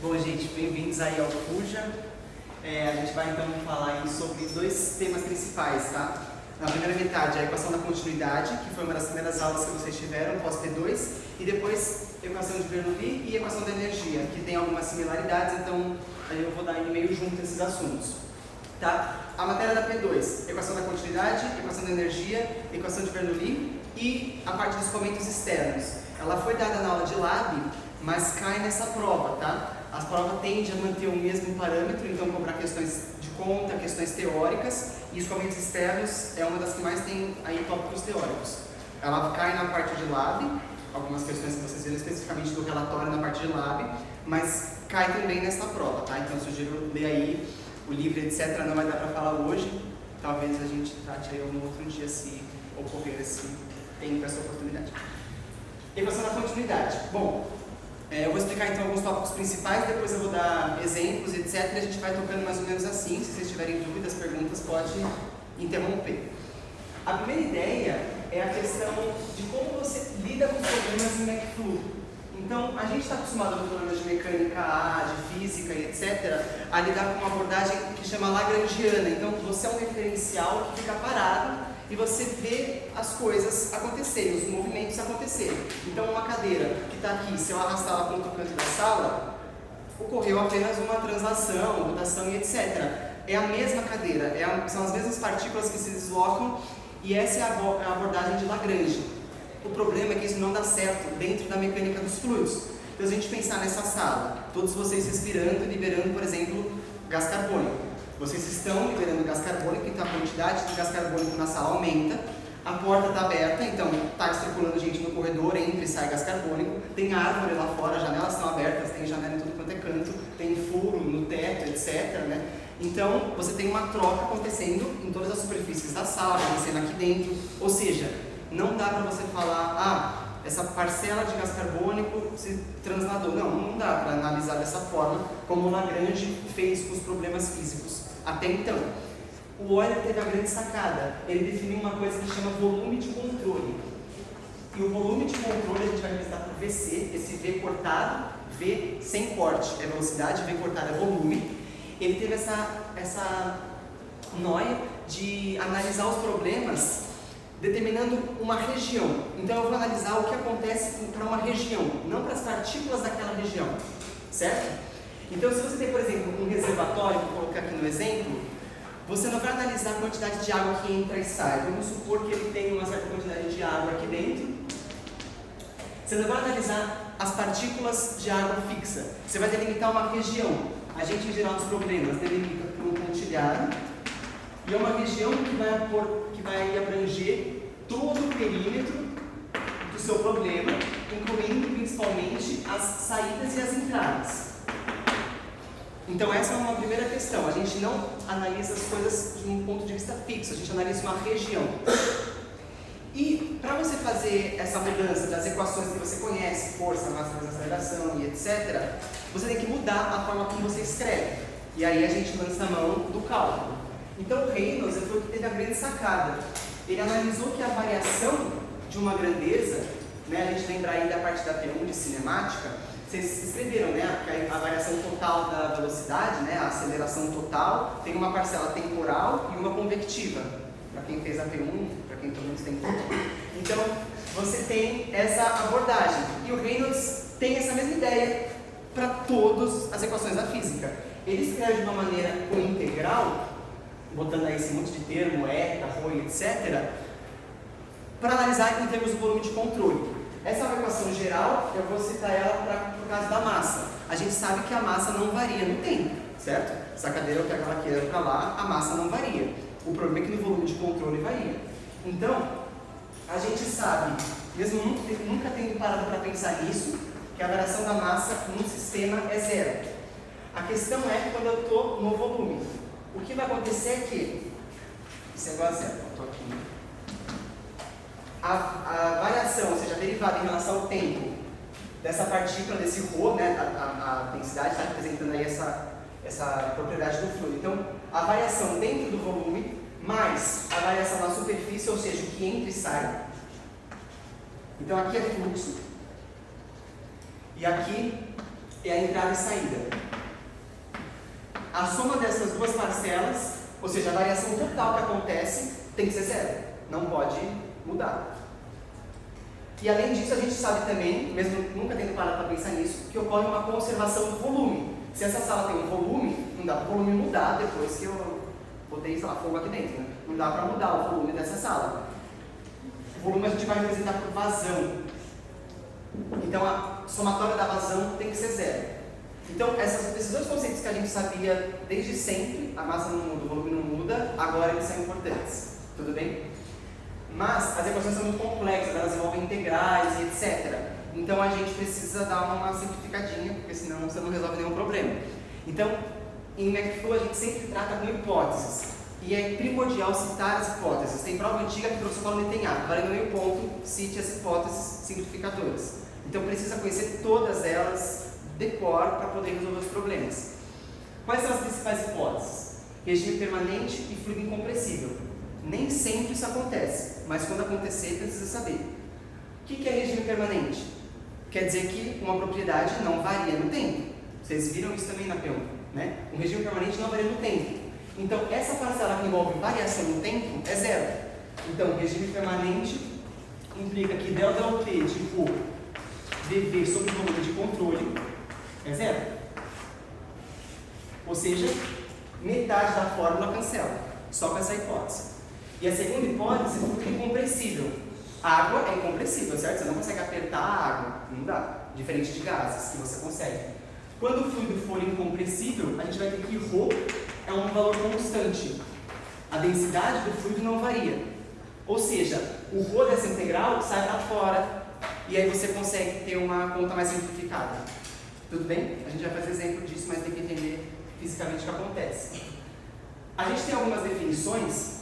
Bom, gente, bem-vindos aí ao Fuja. A gente vai então falar aí sobre dois temas principais, tá? Na primeira metade, a equação da continuidade, que foi uma das primeiras aulas que vocês tiveram, pós-P2, e depois equação de Bernoulli e equação da energia, que tem algumas similaridades, então aí eu vou dar em meio junto esses assuntos, tá? A matéria da P2, equação da continuidade, equação da energia, equação de Bernoulli e a parte dos comentos externos. Ela foi dada na aula de Lab, mas cai nessa prova, tá? A prova tende a manter o mesmo parâmetro, então cobrar questões de conta, questões teóricas, e os comentos externos é uma das que mais tem aí tópicos teóricos. Ela cai na parte de Lab, algumas questões que vocês viram especificamente do relatório na parte de Lab, mas cai também nessa prova, tá? Então eu sugiro ler aí o livro, etc. Não vai dar para falar hoje, talvez a gente trate aí um outro dia se ocorrer esse tempo, essa oportunidade. Equação da continuidade. Bom, eu vou explicar então alguns tópicos principais, depois eu vou dar exemplos, etc. E a gente vai tocando mais ou menos assim. Se vocês tiverem dúvidas, perguntas, pode interromper. A primeira ideia é a questão de como você lida com os problemas em McFlu. Então, a gente está acostumado com problemas de mecânica A, de física e etc., a lidar com uma abordagem que chama lagrangiana. Então, você é um referencial que fica parado e você vê as coisas acontecerem, os movimentos acontecerem. Então, uma cadeira que está aqui, se eu arrastar ela para o outro canto da sala, ocorreu apenas uma translação, rotação e etc. É a mesma cadeira, são as mesmas partículas que se deslocam e essa é a abordagem de Lagrange. O problema é que isso não dá certo dentro da mecânica dos fluidos. Então, se a gente pensar nessa sala, todos vocês respirando e liberando, por exemplo, gás carbônico. Vocês estão liberando gás carbônico, então a quantidade de gás carbônico na sala aumenta, a porta está aberta, então está circulando gente no corredor, entra e sai gás carbônico, tem árvore lá fora, as janelas estão abertas, tem janela em tudo quanto é canto, tem furo no teto, etc. Né? Então você tem uma troca acontecendo em todas as superfícies da sala, acontecendo aqui dentro, ou seja, não dá para você falar, essa parcela de gás carbônico se transladou. Não dá para analisar dessa forma, como o Lagrange fez com os problemas físicos. Até então, o Euler teve a grande sacada. Ele definiu uma coisa que chama volume de controle. E o volume de controle a gente vai representar por VC, esse V cortado, V sem corte é velocidade, V cortado é volume. Ele teve essa noia de analisar os problemas determinando uma região. Então eu vou analisar o que acontece para uma região, não para as partículas daquela região, certo? Então se você tem, por exemplo, um reservatório, vou colocar aqui no exemplo, você não vai analisar a quantidade de água que entra e sai. Vamos supor que ele tem uma certa quantidade de água aqui dentro. Você não vai analisar as partículas de água fixa. Você vai delimitar uma região. A gente, em geral, nos problemas, delimita por um pontilhado. E é uma região que vai abranger todo o perímetro do seu problema, incluindo principalmente as saídas e as entradas. Então essa é uma primeira questão, a gente não analisa as coisas de um ponto de vista fixo, a gente analisa uma região. E para você fazer essa mudança das equações que você conhece, força, massa, aceleração e etc., você tem que mudar a forma como você escreve. E aí a gente lança a mão do cálculo. Então o Reynolds foi o que teve a grande sacada. Ele analisou que a variação de uma grandeza, né, a gente lembra aí da parte da P1 de cinemática, vocês escreveram, né, que a variação total da velocidade, né, a aceleração total, tem uma parcela temporal e uma convectiva. Para quem fez a P1, para quem pelo menos tem tempo. Então você tem essa abordagem. E o Reynolds tem essa mesma ideia para todas as equações da física. Ele escreve de uma maneira com integral, botando aí esse monte de termo, eta, rho, etc., para analisar em termos do volume de controle. Essa é uma equação geral, eu vou citar ela por causa da massa. A gente sabe que a massa não varia no tempo, certo? Essa cadeira eu pego ela aqui para lá, a massa não varia. O problema é que no volume de controle varia. Então, a gente sabe, mesmo nunca tendo parado para pensar nisso, que a variação da massa num sistema é zero. A questão é quando eu estou no volume. O que vai acontecer é que, isso é igual a zero, eu estou aqui. A variação, ou seja, a derivada em relação ao tempo dessa partícula, desse ρ, né, a densidade está representando aí essa propriedade do fluido. Então, a variação dentro do volume mais a variação na superfície, ou seja, o que entra e sai. Então, aqui é fluxo e aqui é a entrada e saída. A soma dessas duas parcelas, ou seja, a variação total que acontece, tem que ser zero. Não pode mudar. E além disso, a gente sabe também, mesmo nunca tendo parado para pensar nisso, que ocorre uma conservação do volume. Se essa sala tem um volume, não dá para o volume mudar depois que eu botei, sei lá, fogo aqui dentro. Né? Não dá para mudar o volume dessa sala. O volume a gente vai representar por vazão. Então a somatória da vazão tem que ser zero. Então esses dois conceitos que a gente sabia desde sempre, a massa não muda, o volume não muda, agora eles são importantes. Tudo bem? Mas as equações são muito complexas, elas envolvem integrais e etc. Então a gente precisa dar uma simplificadinha, porque senão você não resolve nenhum problema. Então, em MacFlow a gente sempre trata com hipóteses. E é primordial citar as hipóteses. Tem prova antiga que o professor Paulo Netanyahu, valendo meio ponto, cite as hipóteses simplificadoras. Então precisa conhecer todas elas de cor para poder resolver os problemas. Quais são as principais hipóteses? Regime permanente e fluido incompressível. Nem sempre isso acontece, mas quando acontecer precisa saber. O que é regime permanente? Quer dizer que uma propriedade não varia no tempo. Vocês viram isso também na P1, né? Um regime permanente não varia no tempo. Então, essa parcela que envolve variação no tempo é zero. Então, regime permanente implica que ΔT de ρ dV sobre o volume de controle é zero. Ou seja, metade da fórmula cancela, só com essa hipótese. E a segunda hipótese é fluido incompressível. Água é incompressível, certo? Você não consegue apertar a água, não dá. Diferente de gases, que você consegue. Quando o fluido for incompressível, a gente vai ter que ρ é um valor constante. A densidade do fluido não varia. Ou seja, o ρ dessa integral sai para fora. E aí você consegue ter uma conta mais simplificada. Tudo bem? A gente vai fazer exemplo disso, mas tem que entender fisicamente o que acontece. A gente tem algumas definições,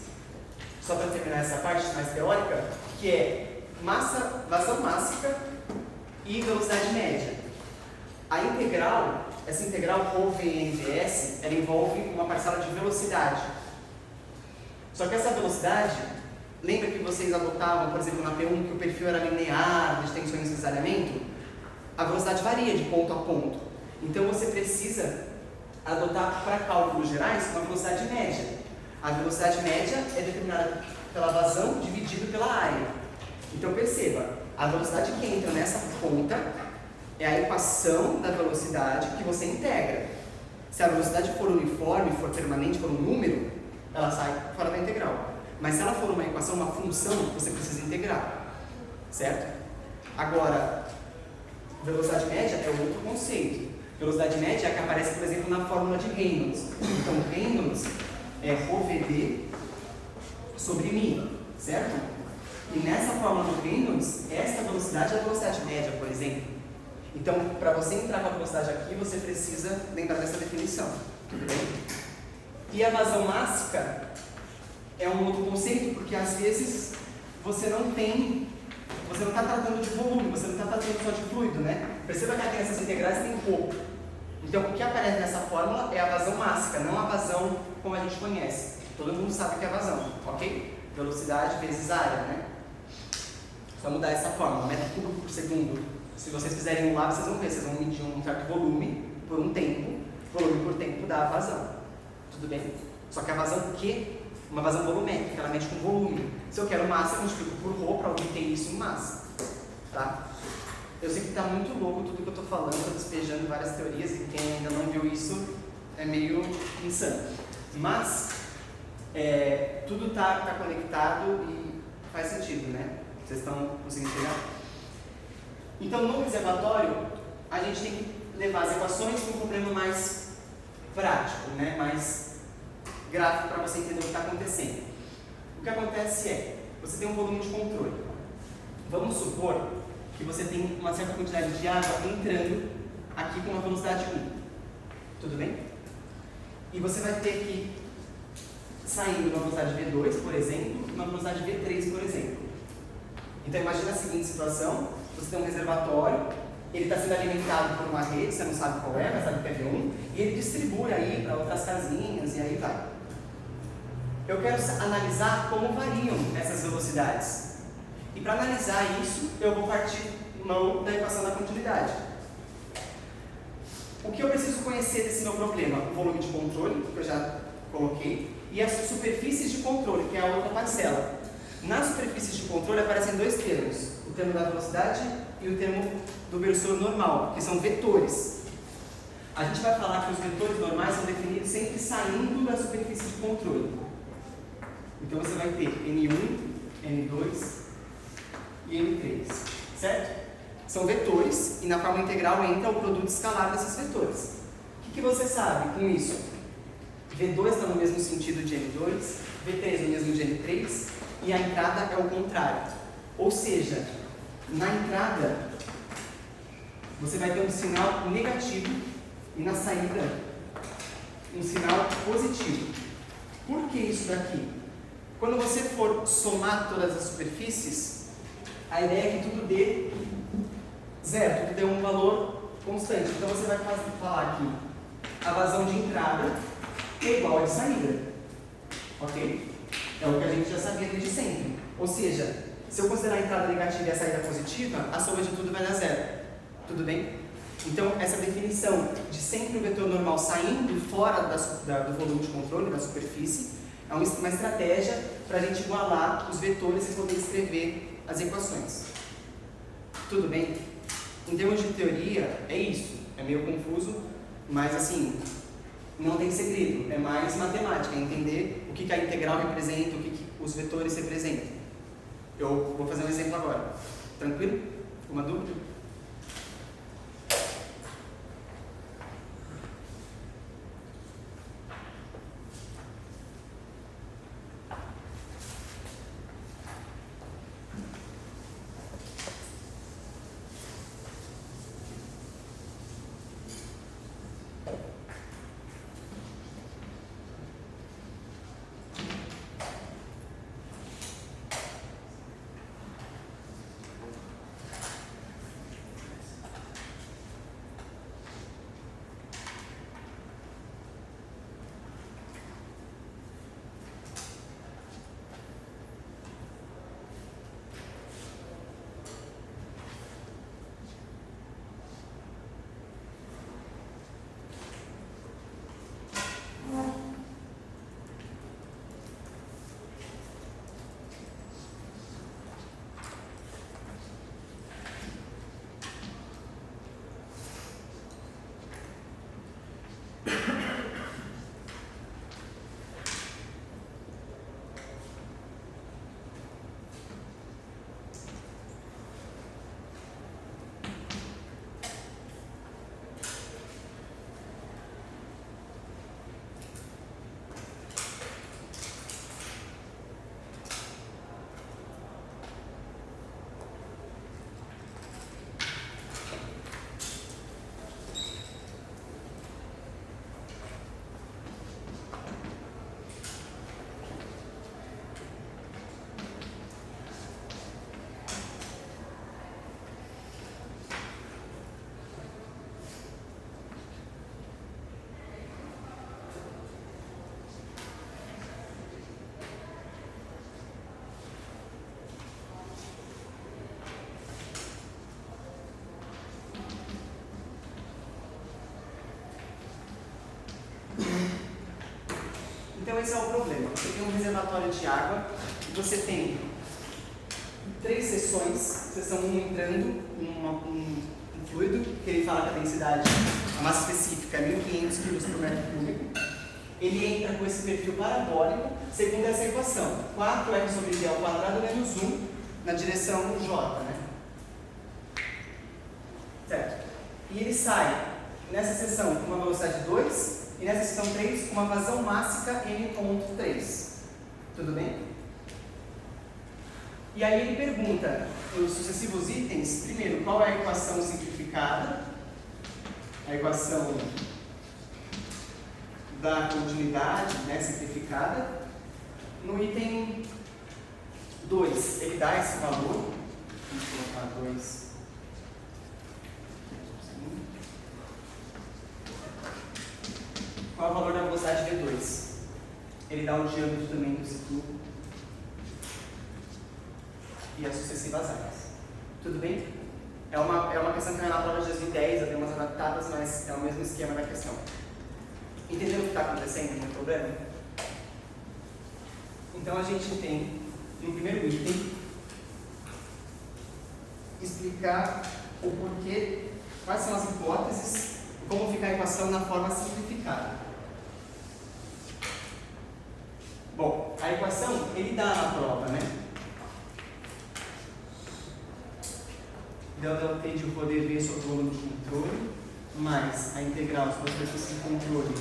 só para terminar essa parte mais teórica, que é vazão mássica e velocidade média. A integral, essa integral ρVNds, ela envolve uma parcela de velocidade. Só que essa velocidade, lembra que vocês adotavam, por exemplo, na P1, que o perfil era linear, de tensões de desalinhamento? A velocidade varia de ponto a ponto. Então você precisa adotar para cálculos gerais uma velocidade média. A velocidade média é determinada pela vazão dividido pela área. Então perceba, a velocidade que entra nessa conta é a equação da velocidade que você integra. Se a velocidade for uniforme, for permanente, for um número, ela sai fora da integral. Mas se ela for uma equação, uma função, você precisa integrar. Certo? Agora, velocidade média é outro conceito. Velocidade média é a que aparece, por exemplo, na fórmula de Reynolds. Então, Reynolds é ρVd sobre μ, certo? E nessa fórmula do Reynolds, esta velocidade é a velocidade média, por exemplo. Então, para você entrar com a velocidade aqui, você precisa lembrar dessa definição. Tudo bem? E a vazão mássica é um outro conceito, porque às vezes você não está tratando de volume, você não está tratando só de fluido, né? Perceba que aqui nessas integrais tem pouco. Então, o que aparece nessa fórmula é a vazão mássica, não a vazão como a gente conhece. Todo mundo sabe que é a vazão, ok? Velocidade vezes área, né? Só mudar essa fórmula, metro cúbico por segundo. Se vocês fizerem um lá, vocês vão ver, vocês vão medir um certo volume por um tempo. Volume por tempo dá a vazão. Tudo bem? Só que a vazão o quê? Uma vazão volumétrica, ela mede com volume. Se eu quero massa, eu multiplico por ρ para obter isso em massa. Tá? Eu sei que está muito louco tudo que eu estou falando, estou despejando várias teorias e quem ainda não viu isso é meio insano. Mas tudo está conectado e faz sentido, né? Vocês estão conseguindo pegar? Então, no reservatório, a gente tem que levar as equações para um problema mais prático, né? Mais gráfico para você entender o que está acontecendo. O que acontece é, você tem um volume de controle. Vamos supor que você tem uma certa quantidade de água entrando aqui com uma velocidade 1. Tudo bem? E você vai ter que sair numa velocidade V2, por exemplo, e uma velocidade V3, por exemplo. Então imagina a seguinte situação, você tem um reservatório, ele está sendo alimentado por uma rede, você não sabe qual é, mas sabe que é V1, e ele distribui aí para outras casinhas e aí vai. Eu quero analisar como variam essas velocidades. E para analisar isso, eu vou partir mão da equação da continuidade. O que eu preciso conhecer desse meu problema? O volume de controle, que eu já coloquei, e as superfícies de controle, que é a outra parcela. Nas superfícies de controle aparecem dois termos, o termo da velocidade e o termo do versor normal, que são vetores. A gente vai falar que os vetores normais são definidos sempre saindo da superfície de controle. Então você vai ter N1, N2 e N3, certo? São vetores e na forma integral entra o produto escalar desses vetores. O que você sabe com isso? V2 está no mesmo sentido de N2, V3 no mesmo de N3 e a entrada é o contrário. Ou seja, na entrada você vai ter um sinal negativo e na saída um sinal positivo. Por que isso daqui? Quando você for somar todas as superfícies, a ideia é que tudo dê zero, tudo dê um valor constante. Então você vai falar que a vazão de entrada é igual a de saída. Ok? É o que a gente já sabia desde sempre. Ou seja, se eu considerar a entrada negativa e a saída positiva, a soma de tudo vai dar zero. Tudo bem? Então, essa definição de sempre o vetor normal saindo fora do volume de controle, da superfície, é uma estratégia para a gente igualar os vetores e poder escrever as equações. Tudo bem? Em termos de teoria, é isso. É meio confuso, mas assim, não tem segredo. É mais matemática, é entender o que a integral representa, o que os vetores representam. Eu vou fazer um exemplo agora. Tranquilo? Alguma dúvida? Então esse é o problema. Você tem um reservatório de água e você tem 3 seções, seção 1 entrando um fluido, que ele fala que a densidade, a massa específica é 1.500 kg por metro cúbico. Ele entra com esse perfil parabólico, segundo essa equação, 4r sobre v ao quadrado menos 1 na direção j, né? Certo? E ele sai nessa seção com uma velocidade 2 e nessa seção 3 com uma vazão máxima n.3. Tudo bem? E aí ele pergunta os sucessivos itens, primeiro, qual é a equação simplificada, a equação da continuidade, né, simplificada. No item 2, ele dá esse valor, vamos colocar 2. Qual é o valor da velocidade V2? Ele dá o diâmetro também do ciclo e as sucessivas áreas. Tudo bem? É uma questão que caiu na prova de 2010, eu dei umas adaptadas, mas é o mesmo esquema da questão. Entendeu o que está acontecendo no problema? Então a gente tem, no primeiro item, explicar o porquê, quais são as hipóteses e como fica a equação na forma simplificada. Bom, a equação, ele dá na prova, né? Δt de rho dv sobre o volume de controle, mais a integral sobre a superfície de controle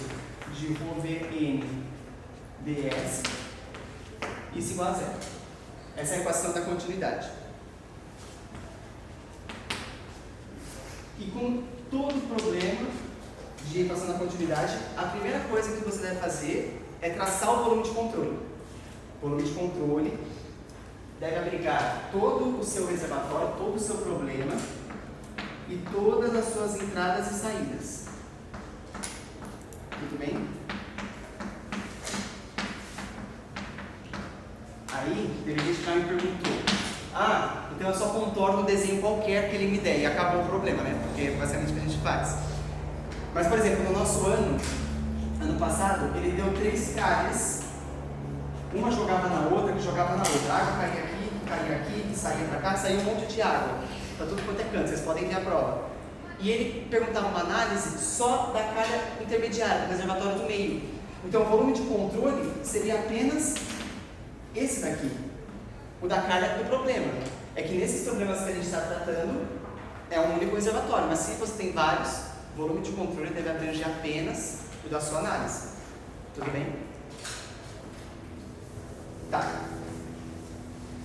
de rho Vn ds, isso igual a zero. Essa é a equação da continuidade. E com todo problema de equação da continuidade, a primeira coisa que você deve fazer é traçar o volume de controle. O volume de controle deve abrigar todo o seu reservatório, todo o seu problema e todas as suas entradas e saídas. Tudo bem? Aí, o delegante já me perguntou: então eu só contorno o desenho qualquer que ele me der e acabou o problema, né? Porque é basicamente o que a gente faz. Mas, por exemplo, no nosso ano passado, ele deu 3 calhas, uma jogava na outra, que jogava na outra. A água caía aqui, saía para cá, saía um monte de água. Para tudo quanto é canto, vocês podem ver a prova. E ele perguntava uma análise só da calha intermediária, do reservatório do meio. Então, o volume de controle seria apenas esse daqui, o da calha do problema. É que nesses problemas que a gente está tratando, é um único reservatório, mas se você tem vários, o volume de controle deve abranger apenas o da sua análise. Tudo bem? Tá.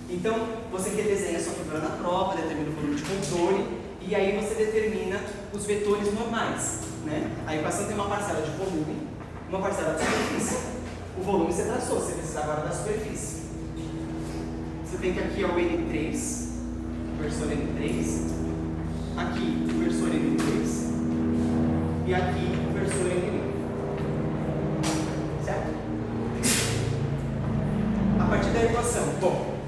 Então, você redesenha a sua figura na prova, determina o volume de controle, e aí você determina os vetores normais, né? A equação tem uma parcela de volume, uma parcela de superfície. O volume você traçou, você precisa agora da superfície. Você tem que aqui o N3, o versor N3, aqui o versor N2 e aqui o versor N1. Certo? A partir da equação, bom,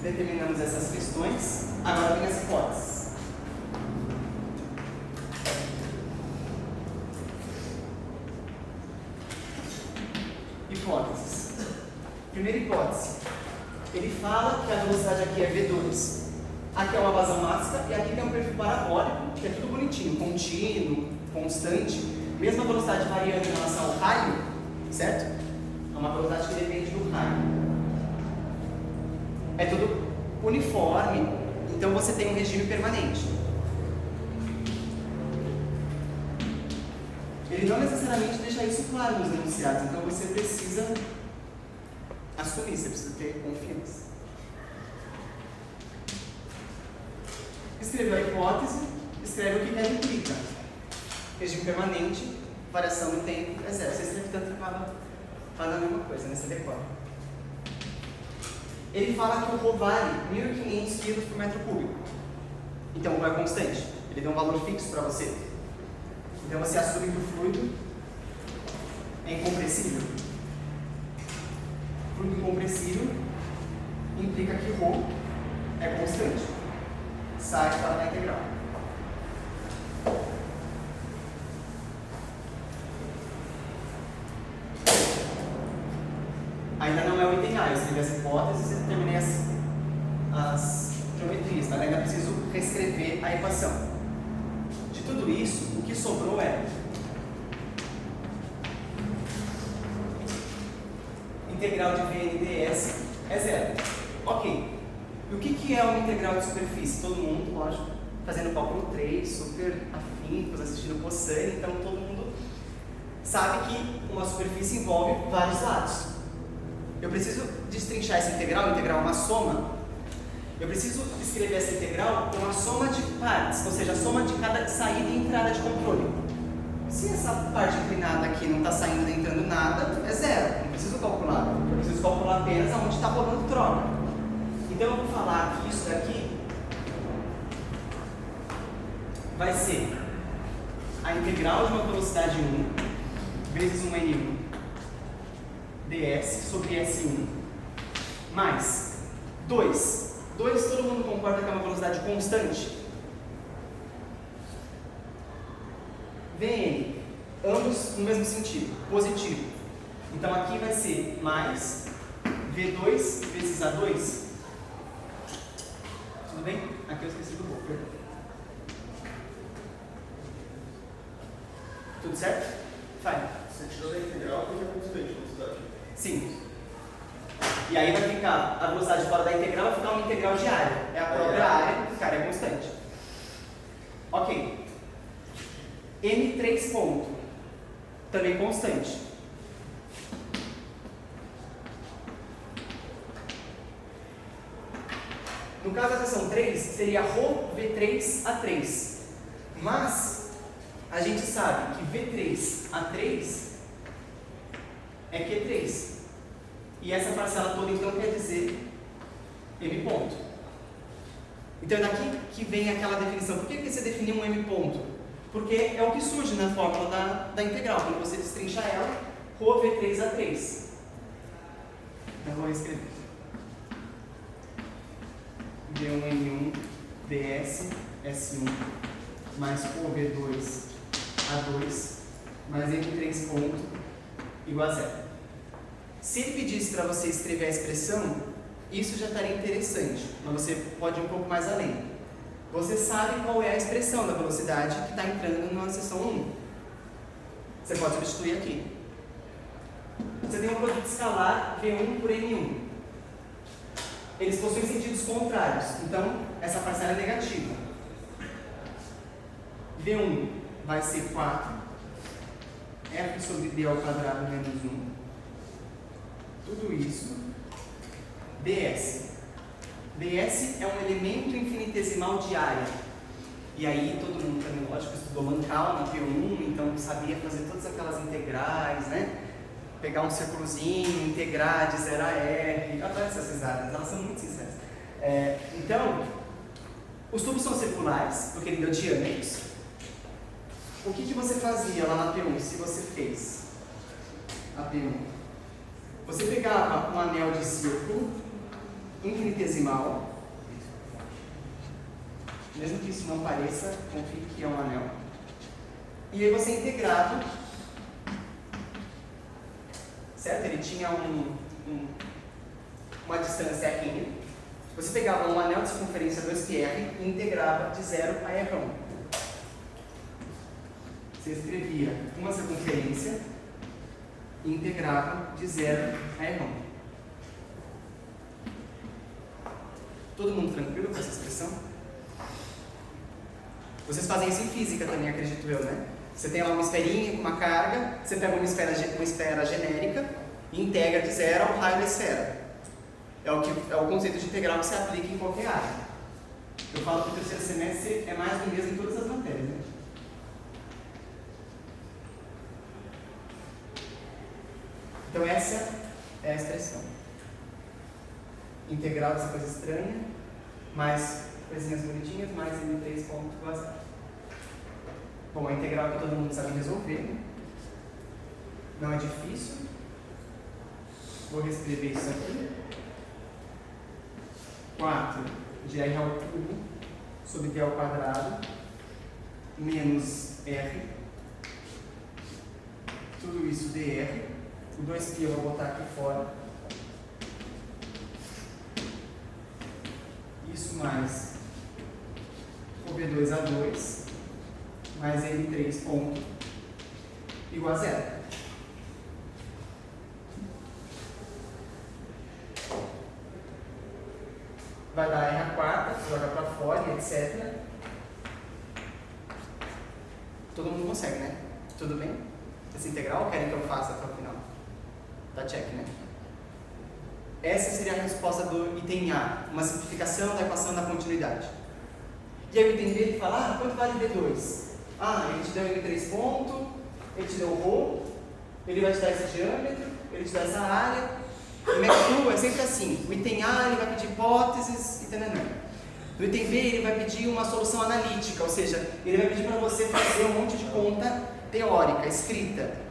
determinamos essas questões, agora vem as hipóteses. Hipóteses. Primeira hipótese. Ele fala que a velocidade aqui é V2, aqui é uma vazão máxima e aqui tem um perfil parabólico, que é tudo bonitinho, contínuo, constante, mesma velocidade variando em relação ao raio, certo? É uma velocidade que depende do raio. É tudo uniforme, então você tem um regime permanente. Ele não necessariamente deixa isso claro nos enunciados, então você precisa assumir, você precisa ter confiança. Escreveu a hipótese, escreve o que ela implica. Regime permanente, variação no tempo é zero. Você escreve tanto que fala a mesma coisa, né? Você decora. Ele fala que o ρ vale 1.500 kg por metro cúbico. Então o ρ é constante. Ele deu um valor fixo para você. Então você assume que o fluido é incompressível. Fluido incompressível implica que ρ é constante. Sai fora da integral. Ainda não é o item A, eu escrevi as hipóteses e determinei as geometrias, mas ainda preciso reescrever a equação. De tudo isso, o que sobrou é integral de Vn ds é zero. Ok. E o que é uma integral de superfície? Todo mundo, lógico, fazendo o cálculo 3, super afínicos, assistindo Possani, então todo mundo sabe que uma superfície envolve vários lados. Eu preciso destrinchar essa integral, a integral é uma soma. Eu preciso escrever essa integral com a soma de partes, ou seja, a soma de cada saída e entrada de controle. Se essa parte inclinada aqui não está saindo nem entrando nada, é zero. Não preciso calcular. Eu preciso calcular apenas aonde está rolando troca. Então eu vou falar que isso daqui vai ser a integral de uma velocidade 1 vezes um N1 ds sobre S1 mais 2. 2 todo mundo concorda que é uma velocidade constante? Vn, ambos no mesmo sentido, positivo. Então aqui vai ser mais V2 vezes A2. Tudo bem? Aqui eu esqueci do pouco, perdão. Tudo certo? Vai. Você tirou da integral porque é constante a velocidade. Sim. E aí vai ficar a velocidade fora da integral, vai ficar uma integral de área. É a própria área, cara, é constante. Ok. M3 ponto, também constante. No caso da seção 3, seria ρ V3A3. Mas, a gente sabe que V3A3 é Q3. E essa parcela toda, então, quer dizer M ponto. Então, é daqui que vem aquela definição. Por que você definiu um M ponto? Porque é o que surge na fórmula da integral. Quando você destrincha ela, ρ V3A3. Eu vou escrever. V1N1 ds S1 mais ρV2 A2 mais M3 ponto igual a zero. Se ele pedisse para você escrever a expressão, isso já estaria interessante, mas você pode ir um pouco mais além. Você sabe qual é a expressão da velocidade que está entrando na seção 1. Você pode substituir aqui. Você tem um produto escalar V1 por N1. Eles possuem sentidos contrários, então essa parcela é negativa. V1 vai ser 4, F sobre D ao quadrado menos 1, tudo isso, ds. ds é um elemento infinitesimal de área. E aí todo mundo também, lógico, estudou Mancal na P1, então sabia fazer todas aquelas integrais, né? Pegar um círculozinho, integrar de 0 a R, eu adoro essas risadas, elas são muito sinceras. Então, os tubos são circulares, porque ele deu diâmetros. O que você fazia lá na P1, se você fez a P1? Você pegava um anel de círculo infinitesimal, mesmo que isso não pareça, confie que é um anel, e aí você integrava. Certo? Ele tinha uma distância aqui. Você pegava um anel de circunferência 2πr e integrava de 0 a R1. Você escrevia uma circunferência e integrava de 0 a R1. Todo mundo tranquilo com essa expressão? Vocês fazem isso em física também, acredito eu, né? Você tem lá uma esferinha com uma carga, você pega uma esfera genérica e integra de 0 ao raio da esfera. É o conceito de integral que se aplica em qualquer área. Eu falo que o terceiro semestre é mais do mesmo em todas as matérias, né? Então essa é a expressão. Integral dessa coisa estranha, mais coisinhas bonitinhas, mais M3 ponto igual a zero. Bom, a integral que todo mundo sabe resolver, não é difícil. Vou reescrever isso aqui. 4 de R ao cubo sobre D ao quadrado menos R. Tudo isso dr. O 2π eu vou botar aqui fora. Isso mais o V2A2 mais M3 ponto igual a zero. Vai dar R a quarta, joga para fora e etc. Todo mundo consegue, né? Tudo bem? Essa integral querem que eu faça até o final? Dá check, né? Essa seria a resposta do item A, uma simplificação da equação da continuidade. E aí o item B ele fala, quanto vale V2? Ele te deu M3 ponto, ele te deu ρ, ele vai te dar esse diâmetro, ele te dá essa área. O MEC é sempre assim, o item A ele vai pedir hipóteses e tananã. No item B ele vai pedir uma solução analítica, ou seja, ele vai pedir para você fazer um monte de conta teórica, escrita.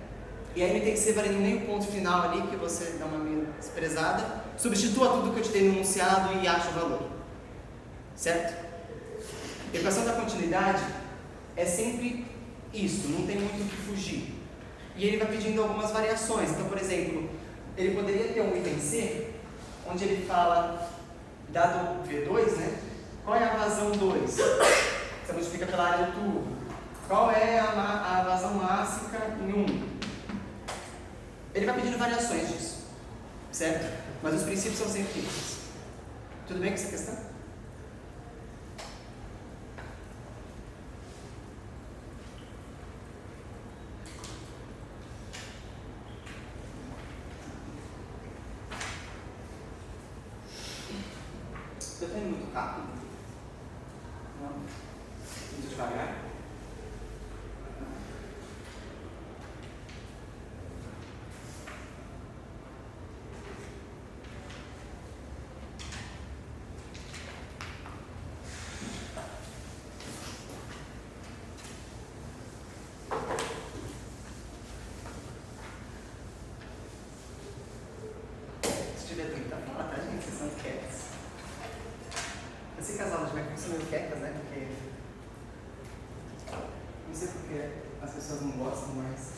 E aí no item C vai ali no meio ponto final ali, que você dá uma meio desprezada, substitua tudo que eu te dei no enunciado e acha o valor. Certo? A equação da continuidade é sempre isso, não tem muito o que fugir. E ele vai pedindo algumas variações. Então, por exemplo, ele poderia ter um item C, onde ele fala, dado V2, né? Qual é a vazão 2? Você multiplica pela área do tubo. Qual é a vazão máxima em 1? Ele vai pedindo variações disso, certo? Mas os princípios são sempre iguais. Tudo bem com essa questão? Eu estou indo muito rápido? Não? Muito devagar? Se tiver dúvida, fala, tá, gente? Vocês são quietos. Eu sei que as aulas de mecânica são meio quietas, né? Porque. Não sei porque as pessoas não gostam, mas.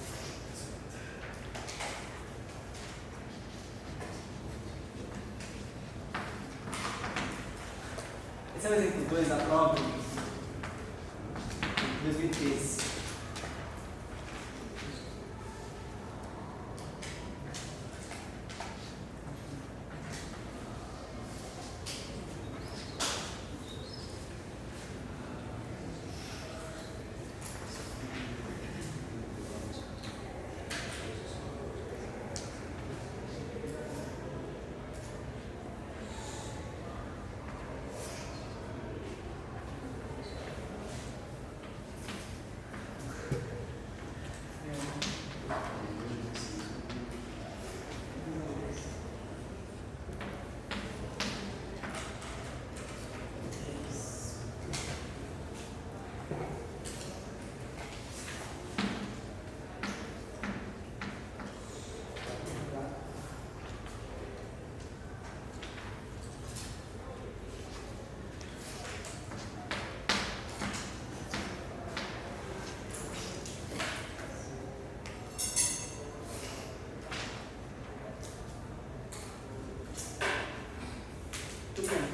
Esse é o exemplo 2 da prova de 2013. Tudo bem.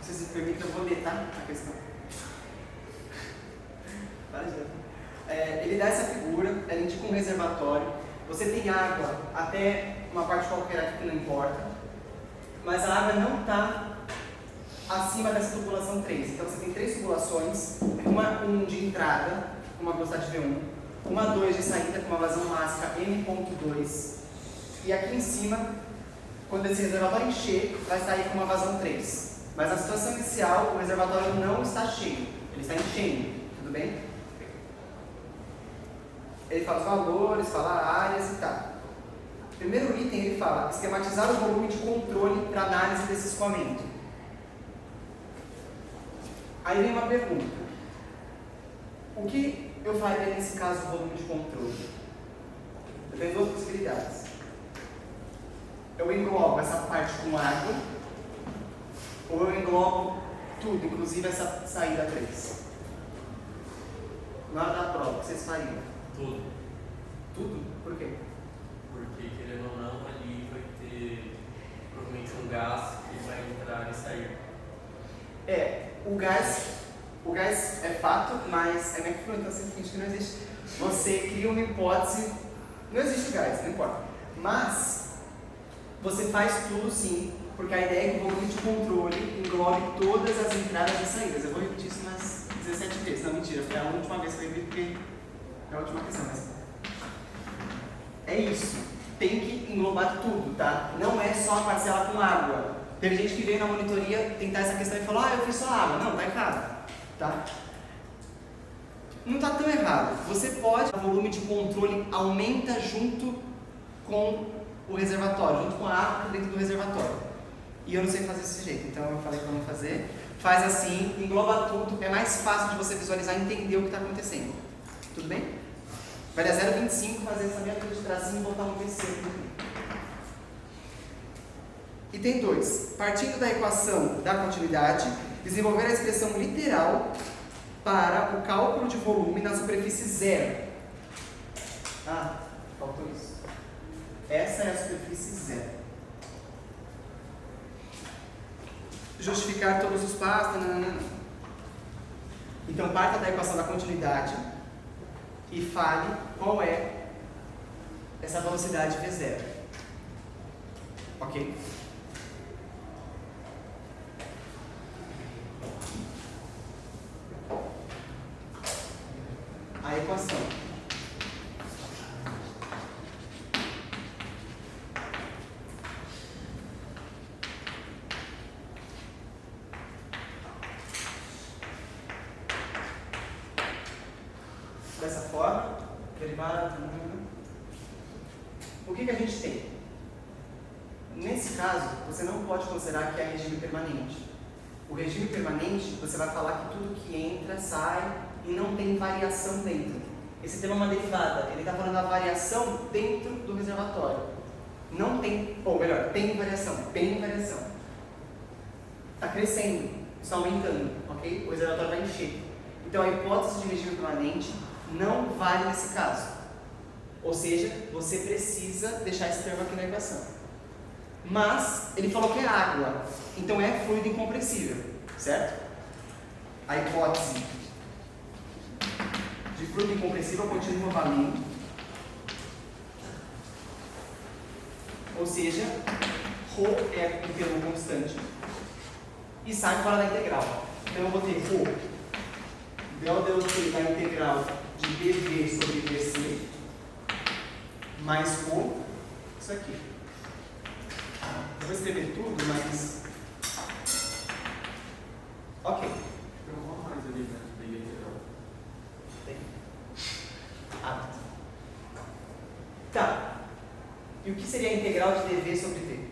Se vocês me permitem, eu vou ler, tá? A questão. Ele dá essa figura, ele indica um reservatório. Você tem água até uma parte qualquer aqui que não importa, mas a água não está acima dessa tubulação 3. Então você tem 3 tubulações, uma de entrada, com uma velocidade V1, uma 2 de saída, com uma vazão máxima M.2, e aqui em cima, quando esse reservatório encher, vai sair com uma vazão 3. Mas na situação inicial, o reservatório não está cheio, ele está enchendo, tudo bem? Ele fala os valores, fala áreas e tal. Primeiro item, ele fala esquematizar o volume de controle para análise desse escoamento. Aí vem uma pergunta. O que eu faria nesse caso do volume de controle? Eu tenho 2 possibilidades. Eu englobo essa parte com água, ou eu englobo tudo, inclusive essa saída 3. Na hora da prova, o que vocês fariam? Tudo. Tudo? Por quê? Porque, querendo ou não, ali vai ter provavelmente um gás que vai entrar e sair. O gás é fato, mas é meio que então você finge que não existe. Você cria uma hipótese, não existe gás, não importa. Mas você faz tudo sim, porque a ideia é que o volume de controle englobe todas as entradas e saídas. Eu vou repetir isso umas 17 vezes. Não, mentira, foi a última vez que eu repeti, porque é a última questão, mas é isso. Tem que englobar tudo, tá? Não é só a parcela com água. Teve gente que veio na monitoria tentar essa questão e falou: eu fiz só água. Não, tá errado, tá? Não tá tão errado. Você pode, o volume de controle aumenta junto com o reservatório, junto com a água dentro do reservatório. E eu não sei fazer desse jeito, então eu falei para não fazer. Faz assim, engloba tudo, é mais fácil de você visualizar e entender o que está acontecendo. Tudo bem? Vai dar 0,25, fazer essa meia de tracinho e botar um terceiro. Item 2. Partindo da equação da continuidade, desenvolver a expressão literal para o cálculo de volume na superfície zero. Ah, faltou isso. Essa é a superfície zero. Justificar todos os passos. Nananana. Então, parta da equação da continuidade e fale qual é essa velocidade V0. Ok? A equação dessa forma, derivada. O que a gente tem? Nesse caso, você não pode considerar que é regime permanente. O regime permanente, você vai falar que tudo que entra, sai e não tem variação dentro. Esse termo é uma derivada, ele está falando da variação dentro do reservatório. Não tem, ou melhor, tem variação. Está crescendo, está aumentando, ok? O reservatório vai encher. Então a hipótese de regime permanente não vale nesse caso. Ou seja, você precisa deixar esse termo aqui na equação. Mas ele falou que é água, então é fluido incompressível, certo? A hipótese de fluido incompressível continua valendo. Ou seja, ρ é um termo constante e sai fora da integral. Então eu vou ter ρ del dt da integral de dv sobre dc mais ρ, isso aqui. Eu vou escrever tudo, mas... Ok. Tem uma mais ali, né? Da integral. Tem. Ah. Tá. E o que seria a integral de dv sobre v?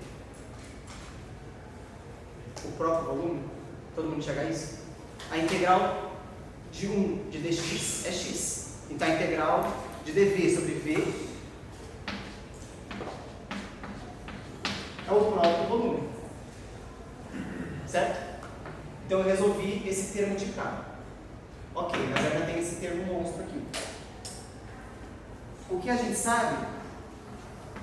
O próprio volume? Todo mundo enxerga isso? A integral de 1 de dx é x. Então a integral de dv sobre v é o próprio volume. Certo? Então eu resolvi esse termo de cá. Ok, mas ainda tem esse termo monstro aqui. O que a gente sabe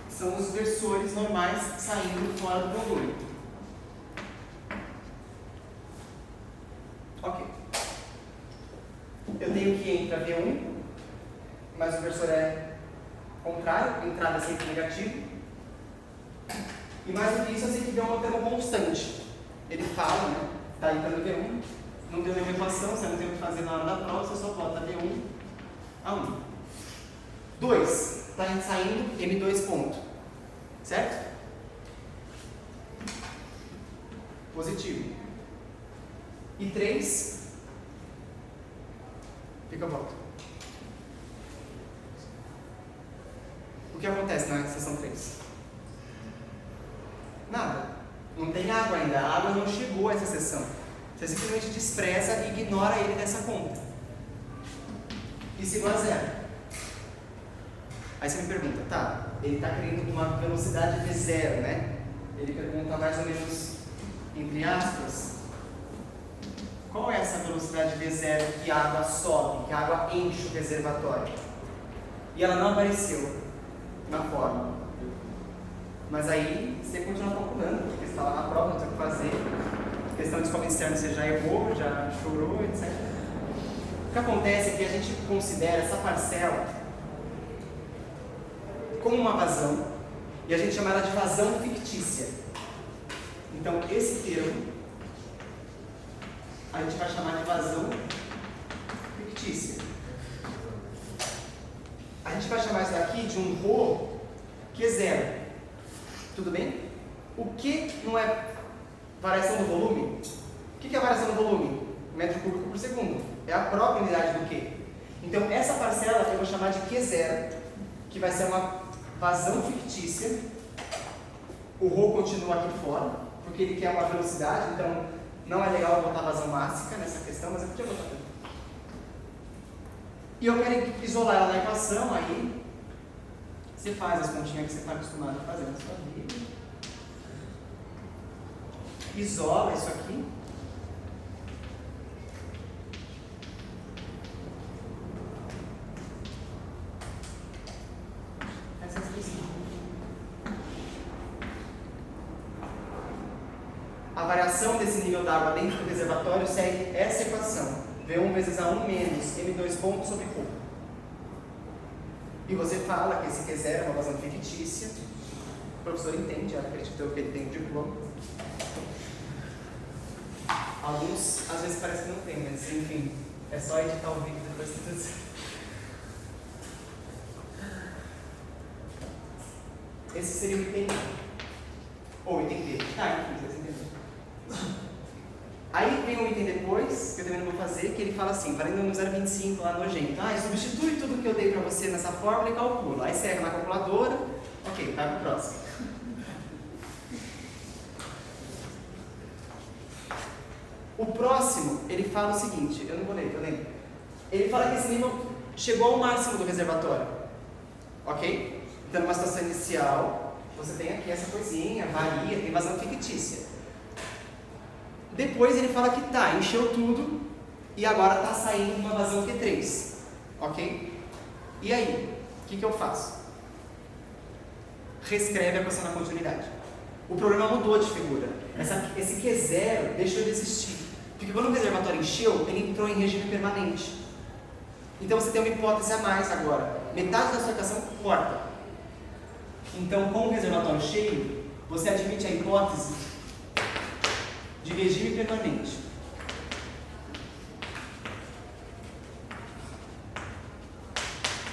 são os versores normais saindo fora do volume. Ok. Eu tenho que entra V1, mas o versor é contrário, entrada sempre negativo. E mais do que isso, eu sei que V1 é um termo constante. Ele fala, né? Está entrando V1, não deu nenhuma equação, você não tem o que fazer na hora da prova, você só bota V1 a 1. 2, está saindo M2 ponto. Certo? Positivo. E 3, fica volta. O que acontece na seção 3? Nada. Não tem água ainda. A água não chegou a essa seção. Você simplesmente despreza e ignora ele nessa conta. Isso igual a zero. Aí você me pergunta, tá, ele está querendo uma velocidade V0, né? Ele pergunta mais ou menos, entre aspas, qual é essa velocidade V0 que a água sobe, que a água enche o reservatório? E ela não apareceu na fórmula. Mas aí você continua calculando, porque você está lá na prova, não tem o que fazer. Questão de escola externa você já errou, já chorou, etc. O que acontece é que a gente considera essa parcela como uma vazão e a gente chama ela de vazão fictícia. Então esse termo a gente vai chamar de vazão fictícia. A gente vai chamar isso daqui de um ρ que é zero. Tudo bem? O que não é variação do volume? O que é a variação do volume? Metro cúbico por segundo. É a própria unidade do Q. Então, essa parcela eu vou chamar de Q0, que vai ser uma vazão fictícia. O ρ continua aqui fora. porque ele quer uma velocidade, então não é legal eu botar vazão máxima nessa questão, mas eu podia botar também. E eu quero isolar ela na equação, aí você faz as continhas que você está acostumado a fazer na sua vida. Isola isso aqui. Essa é a expressão. A variação desse nível d'água dentro do reservatório segue essa equação. V1 vezes A1 menos M2 pontos sobre Q. E você fala que esse Q0 é uma vazão fictícia. O professor entende, acredita que ele tem um diploma. Alguns às vezes parece que não tem, mas enfim, é só editar o vídeo depois de tudo certo. Esse seria o item A. Ou item B. Tá, enfim, vocês entenderam. Aí vem um item depois, que eu também não vou fazer, que ele fala assim, valendo no 0,25 lá nojento. Substitui tudo que eu dei pra você nessa fórmula e calcula. Aí você erra na calculadora, ok, vai pro próximo. O próximo, ele fala o seguinte, eu não vou ler, eu lembro. Ele fala que esse nível chegou ao máximo do reservatório, ok? Então, numa situação inicial, você tem aqui essa coisinha, varia, tem vazão fictícia. Depois ele fala que tá, encheu tudo e agora está saindo uma vazão Q3, ok? E aí, o que eu faço? Reescreve a equação da continuidade. O problema mudou de figura. Esse Q0 deixou de existir. Porque quando o reservatório encheu, ele entrou em regime permanente. Então você tem uma hipótese a mais agora. Metade da sua equação corta. Então, com o reservatório cheio, você admite a hipótese de regime permanente.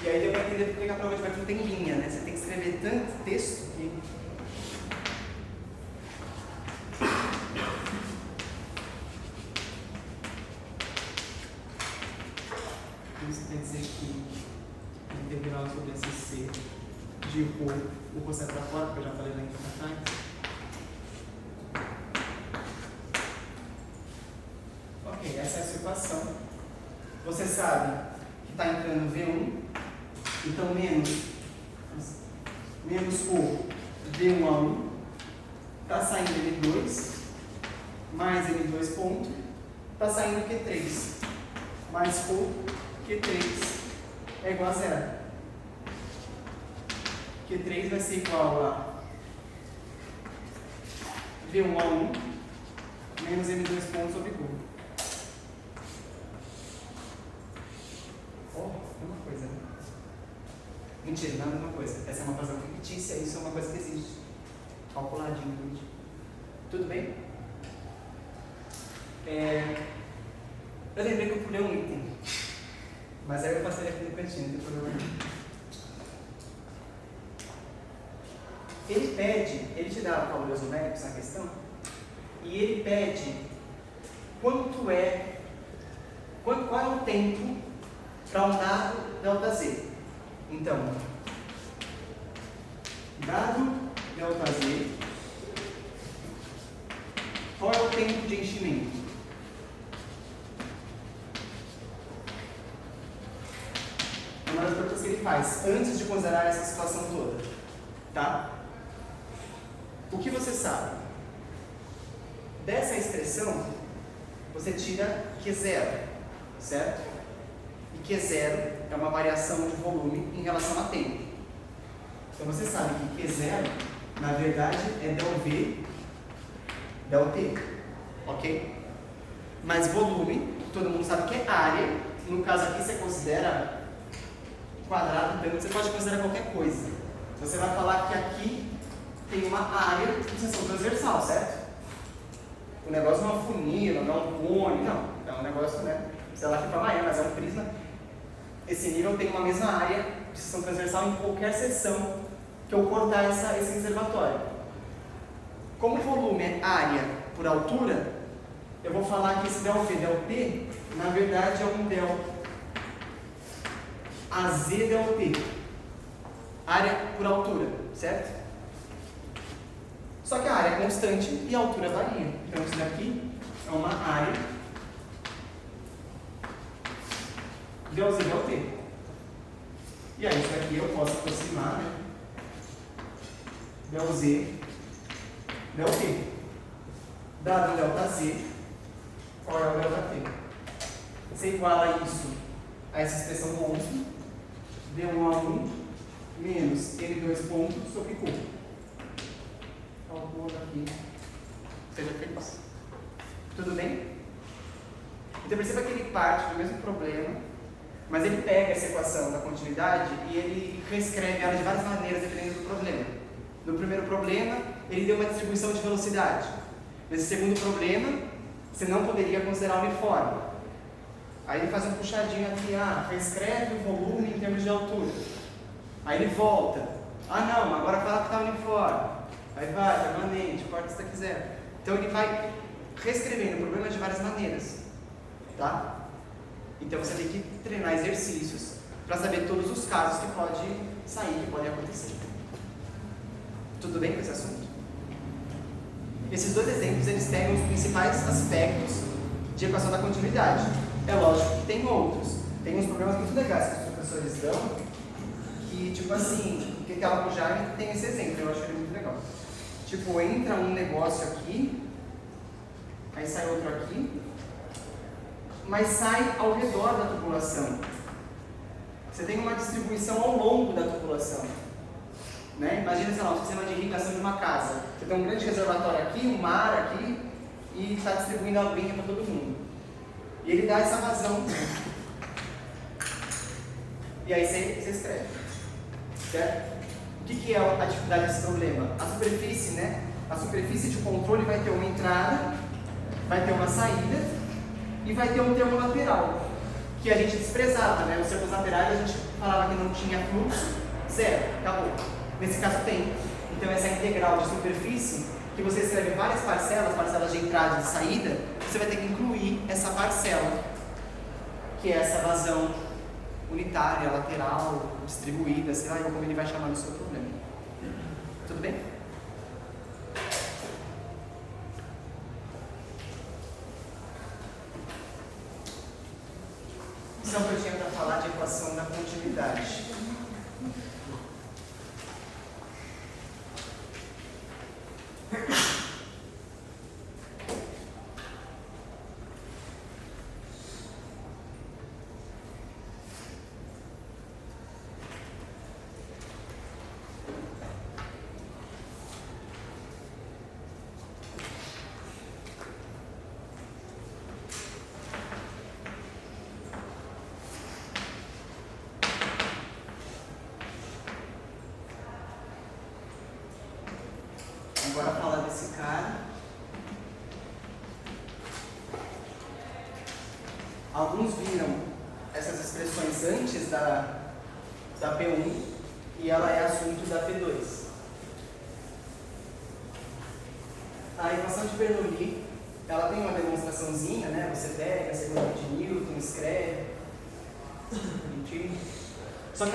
E aí deu para entender porque a prova de vai não tem linha, né? Você tem que escrever tanto texto que... Isso quer dizer que a integral sobre esse C de o conceito para fora, que eu já falei lá em atrás. Ok, essa é a sua equação. Você sabe que está entrando V1, então menos o V1A1, está saindo M2, mais M2 ponto, está saindo Q3, mais o Q3 é igual a zero. Q3 vai ser igual a V1A1 menos M2 pontos sobre Q. Uma coisa, né? Mentira, não é a mesma coisa. Essa é uma vazão fictícia, isso é uma coisa que existe. Calculadinho, gente. Tudo bem? Eu lembrei que eu pulei um item. Mas aí eu passei aqui no cantinho, não tem problema nenhum. Ele pede, ele te dá valores numéricos na questão, e ele pede qual é o tempo para um dado ΔZ. Então, dado ΔZ, qual é o tempo de enchimento? É uma das perguntas que ele faz antes de considerar essa situação toda, tá? O que você sabe? Dessa expressão, você tira Q0, certo? E Q0 é uma variação de volume em relação a tempo. Então você sabe que Q0, na verdade, é ΔT, ok? Mas volume, todo mundo sabe que é área. No caso aqui, você considera quadrado, então você pode considerar qualquer coisa. Você vai falar que aqui tem uma área de seção transversal, certo? O negócio não é uma funila, não é um cone, não. É um negócio, né? Sei lá que fala, mas é um prisma. Esse nível tem uma mesma área de seção transversal em qualquer seção que eu cortar esse reservatório. Como o volume é área por altura, eu vou falar que esse ΔV, na verdade é um ΔAZ, área por altura, certo? Só que a área é constante e a altura varia. Então isso daqui é uma área ΔZ ΔT. E aí isso daqui eu posso aproximar, né? ΔZ ΔT. Dado ΔZ, qual é o ΔT? Você iguala isso a essa expressão constante, D1A1 menos N2 pontos sobre Q. Calcula aqui. Seja feliz. Tudo bem? Então perceba que ele parte do mesmo problema, mas ele pega essa equação da continuidade e ele reescreve ela de várias maneiras dependendo do problema. No primeiro problema, ele deu uma distribuição de velocidade. Nesse segundo problema, você não poderia considerar uniforme. Aí ele faz um puxadinho aqui, reescreve o volume em termos de altura. Aí ele volta. Não, agora fala que está uniforme. Aí vai, permanente, corta se você quiser. Então ele vai reescrevendo o problema de várias maneiras. Tá? Então você tem que treinar exercícios para saber todos os casos que pode sair, que podem acontecer. Tudo bem com esse assunto? Esses dois exemplos, eles têm os principais aspectos de equação da continuidade. É lógico que tem outros. Tem uns problemas muito legais que os professores dão, que tipo assim, que aquela pro Jaime tem esse exemplo, eu acho ele muito legal. Tipo, entra um negócio aqui, aí sai outro aqui, mas sai ao redor da tubulação. Você tem uma distribuição ao longo da tubulação. Né? Imagina, sei lá, um sistema de irrigação de uma casa. Você tem um grande reservatório aqui, um mar aqui, e está distribuindo a aguinha para todo mundo. E ele dá essa vazão. E aí você escreve. Certo? O que é a dificuldade desse problema? A superfície, né? A superfície de controle vai ter uma entrada, vai ter uma saída e vai ter um termo lateral, que a gente desprezava, né? Os termos laterais a gente falava que não tinha fluxo, zero, acabou. Nesse caso tem. Então essa integral de superfície, que você escreve várias parcelas de entrada e de saída, você vai ter que incluir essa parcela, que é essa vazão unitária, lateral, distribuída, sei lá como ele vai chamar no seu problema. Tudo bem? Isso é o que eu tinha para falar de equação da continuidade. Agora falar desse cara. Alguns viram essas expressões antes da P1 e ela é assunto da P2. A equação de Bernoulli, ela tem uma demonstraçãozinha, né? Você pega a segunda de Newton, escreve, bonitinho. Só que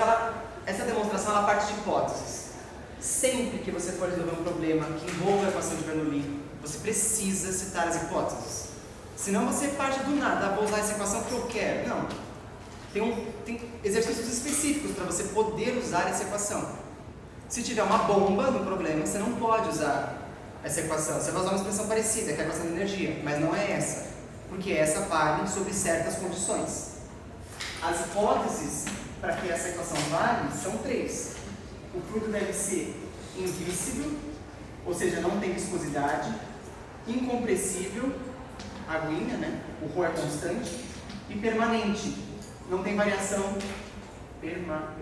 essa demonstração ela parte de hipóteses. Sempre que você for resolver um problema que envolva a equação de Bernoulli, você precisa citar as hipóteses. Senão você parte do nada, vou usar essa equação que eu quero. Não. Tem exercícios específicos para você poder usar essa equação. Se tiver uma bomba no problema, você não pode usar essa equação. Você vai usar uma expressão parecida, que é a equação de energia, mas não é essa. Porque essa vale sobre certas condições. As hipóteses para que essa equação vale são 3. O fluido deve ser invisível, ou seja, não tem viscosidade, incompressível, aguinha, né? O ρ é constante, e permanente, não tem variação permanente.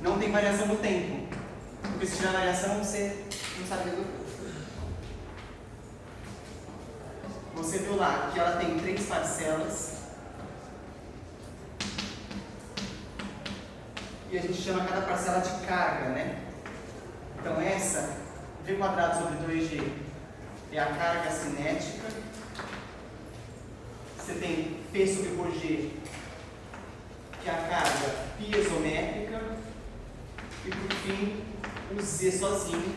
Não tem variação no tempo, porque se tiver variação você não sabe resolver. Você viu lá que ela tem 3 parcelas. E a gente chama cada parcela de carga, né? Então essa, V quadrado sobre 2G, é a carga cinética. Você tem P sobre por G, que é a carga piezométrica. E por fim, o Z sozinho,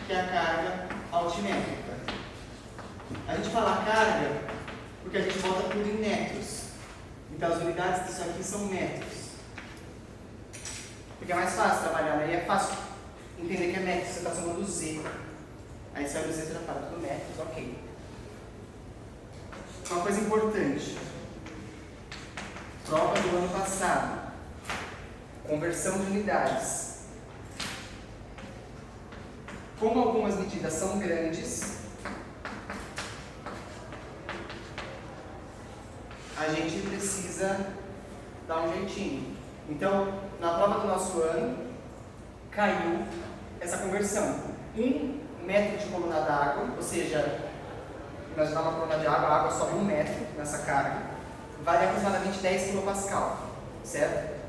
que é a carga altimétrica. A gente fala carga porque a gente bota tudo em metros. Então as unidades disso aqui são metros. Porque é mais fácil trabalhar, né? E é fácil entender que é metros, você está somando Z. Aí você olha o Z, você já fala tudo metros, ok. Uma coisa importante. Prova do ano passado. Conversão de unidades. Como algumas medidas são grandes, a gente precisa dar um jeitinho. Então, na prova do nosso ano, caiu essa conversão. 1 metro de coluna d'água, ou seja, imaginar uma coluna de água, a água sobe 1 metro nessa carga, vale aproximadamente 10 kPa, certo?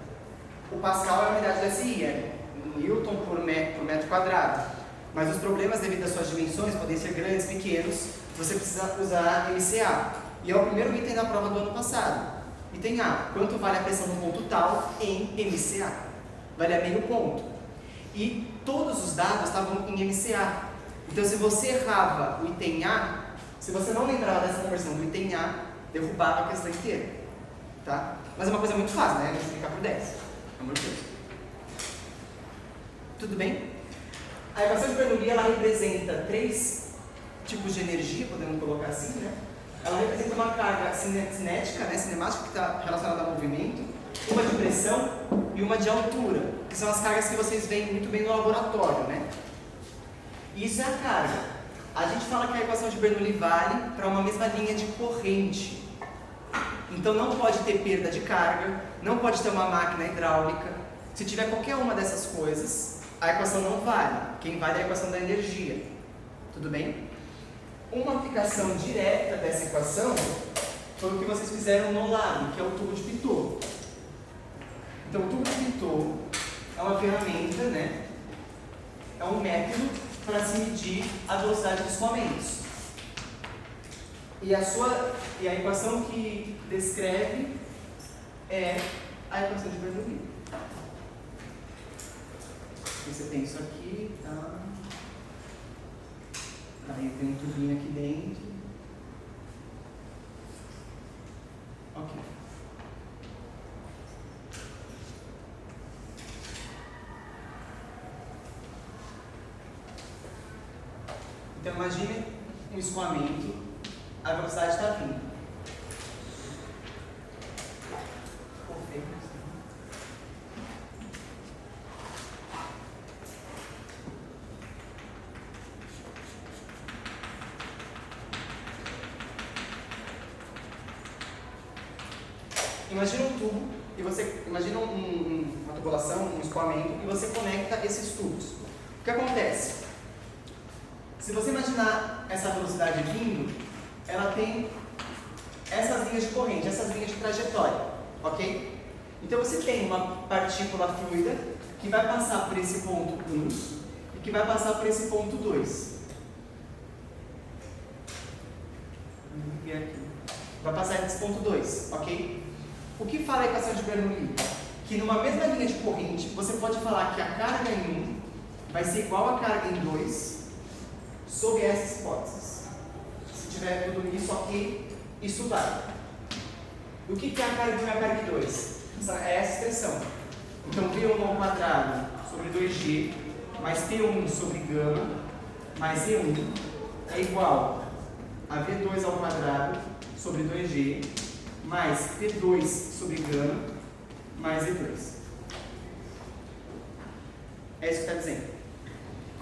O Pascal é a unidade do SI, é Newton por metro quadrado. Mas os problemas, devido às suas dimensões, podem ser grandes, pequenos, você precisa usar MCA. E é o primeiro item da prova do ano passado. Item A, quanto vale a pressão no ponto tal em MCA? Vale a meio ponto. E todos os dados estavam em MCA. Então, se você errava o item A, se você não lembrava dessa conversão do item A, derrubava a questão inteira. Tá? Mas é uma coisa muito fácil, né? Multiplicar por 10. Pelo amor de Deus. Tudo bem? A equação de Bernoulli, ela representa 3 tipos de energia, podemos colocar assim, né? Ela representa uma carga cinética, né, cinemática, que está relacionada ao movimento, uma de pressão e uma de altura, que são as cargas que vocês veem muito bem no laboratório, né? Isso é a carga. A gente fala que a equação de Bernoulli vale para uma mesma linha de corrente. Então não pode ter perda de carga, não pode ter uma máquina hidráulica. Se tiver qualquer uma dessas coisas, a equação não vale. Quem vale é a equação da energia. Tudo bem? Uma aplicação direta dessa equação foi o que vocês fizeram no lado, que é o tubo de Pitot. Então, o tubo de Pitot é uma ferramenta, né? É um método para se medir a velocidade dos escoamentos. E a equação que descreve é a equação de Bernoulli. Você tem isso aqui, tá? Aí tem um tubinho aqui dentro. Ok. Então imagine um escoamento, a velocidade está vindo. Imagina um tubo, e você imagina uma tubulação, um escoamento, e você conecta esses tubos. O que acontece? Se você imaginar essa velocidade vindo, ela tem essas linhas de corrente, essas linhas de trajetória, ok? Então você tem uma partícula fluida que vai passar por esse ponto 1 e que vai passar por esse ponto 2. Vai passar nesse ponto 2, ok? O que fala a equação de Bernoulli? Que numa mesma linha de corrente, você pode falar que a carga em 1 vai ser igual à carga em 2 sob essas hipóteses. Se tiver tudo isso, ok, isso vai. O que é a carga de 1 e a carga de 2? É essa expressão. Então, V1 ao quadrado sobre 2G mais T1 sobre gama mais E1 é igual a V2 ao quadrado sobre 2G mais T2 sobre gama mais E2. É isso que está dizendo.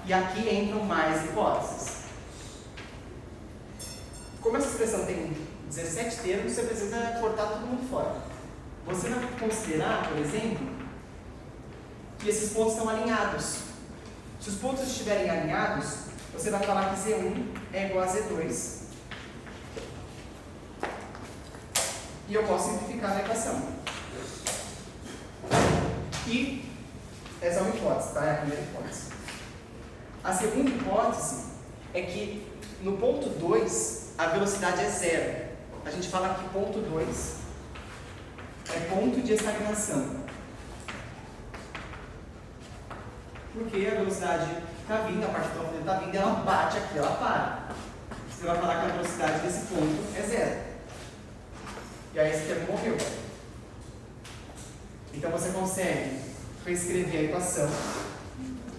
E aqui entram mais hipóteses. Como essa expressão tem 17 termos, você precisa cortar todo mundo fora. Você vai considerar, por exemplo, que esses pontos estão alinhados. Se os pontos estiverem alinhados, você vai falar que Z1 é igual a Z2. E eu posso simplificar a equação. E essa é uma hipótese, tá? É a primeira hipótese. A segunda hipótese é que no ponto 2 a velocidade é zero. A gente fala que ponto 2 é ponto de estagnação. Porque a velocidade está vindo, a parte do alvo está vindo, ela bate aqui, ela para. Você vai falar que a velocidade desse ponto é 0. E aí esse termo morreu. Então você consegue reescrever a equação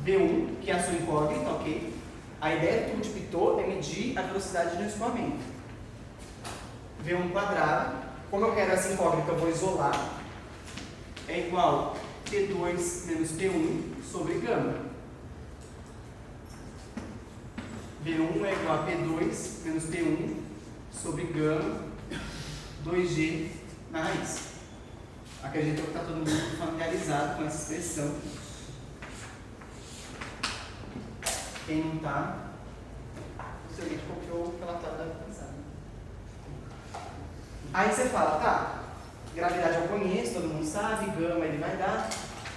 V1, que é a sua incógnita, ok? A ideia do tubo de Pitot é medir a velocidade do escoamento. V1 quadrado, como eu quero essa incógnita, eu vou isolar, é igual a P2 menos P1 sobre gama. V1 é igual a P2 menos P1 sobre gama 2G na raiz. Acredito que está todo mundo familiarizado com essa expressão. Quem não está, possivelmente copiou o relatório da pensada. Aí você fala, tá, gravidade eu conheço, todo mundo sabe, gama ele vai dar,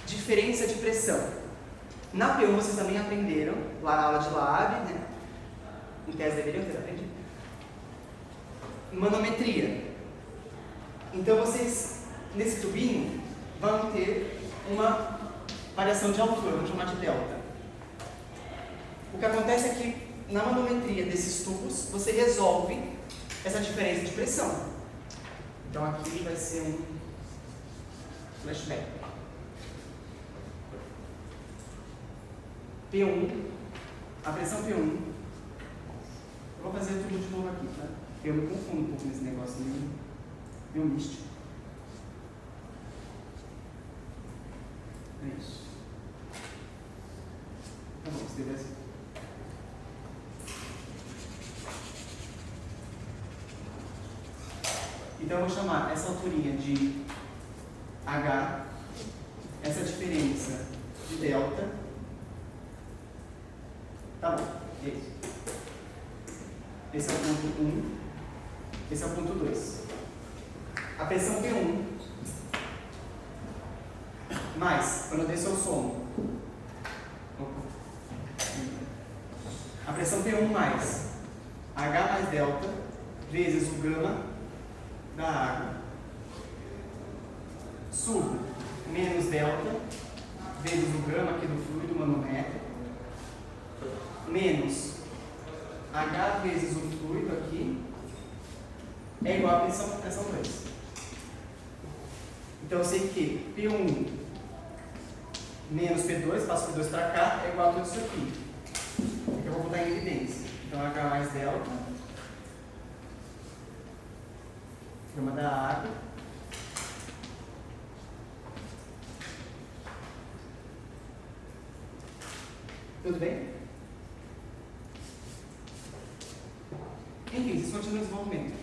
diferença de pressão. Na P1 vocês também aprenderam, lá na aula de lab, né? Em tese deveriam ter aprendido. Manometria. Então vocês, nesse tubinho, vão ter uma variação de altura, vamos chamar de delta. O que acontece é que na manometria desses tubos, você resolve essa diferença de pressão. Então aqui vai ser um flashback. P1, a pressão P1. Eu vou fazer tudo de novo aqui, tá? Eu me confundo um pouco nesse negócio meio místico. É isso. Tá bom, você deve assim. Então eu vou chamar essa alturinha de H, essa diferença de delta. Tá bom, é isso. Esse é o ponto 1, esse é o ponto 2. A pressão P1 mais, quando eu desço eu somo. A pressão P1 mais H mais delta vezes o gama da água. Subo menos delta vezes o gama aqui do fluido manômetro menos H vezes o fluido aqui é igual a pressão 2. Então eu sei que P1 menos P2, passo P2 para cá, é igual a tudo isso aqui. Eu vou botar em evidência. Então H mais delta, gama da água, tudo bem? Enfim, vocês continuam o desenvolvimento,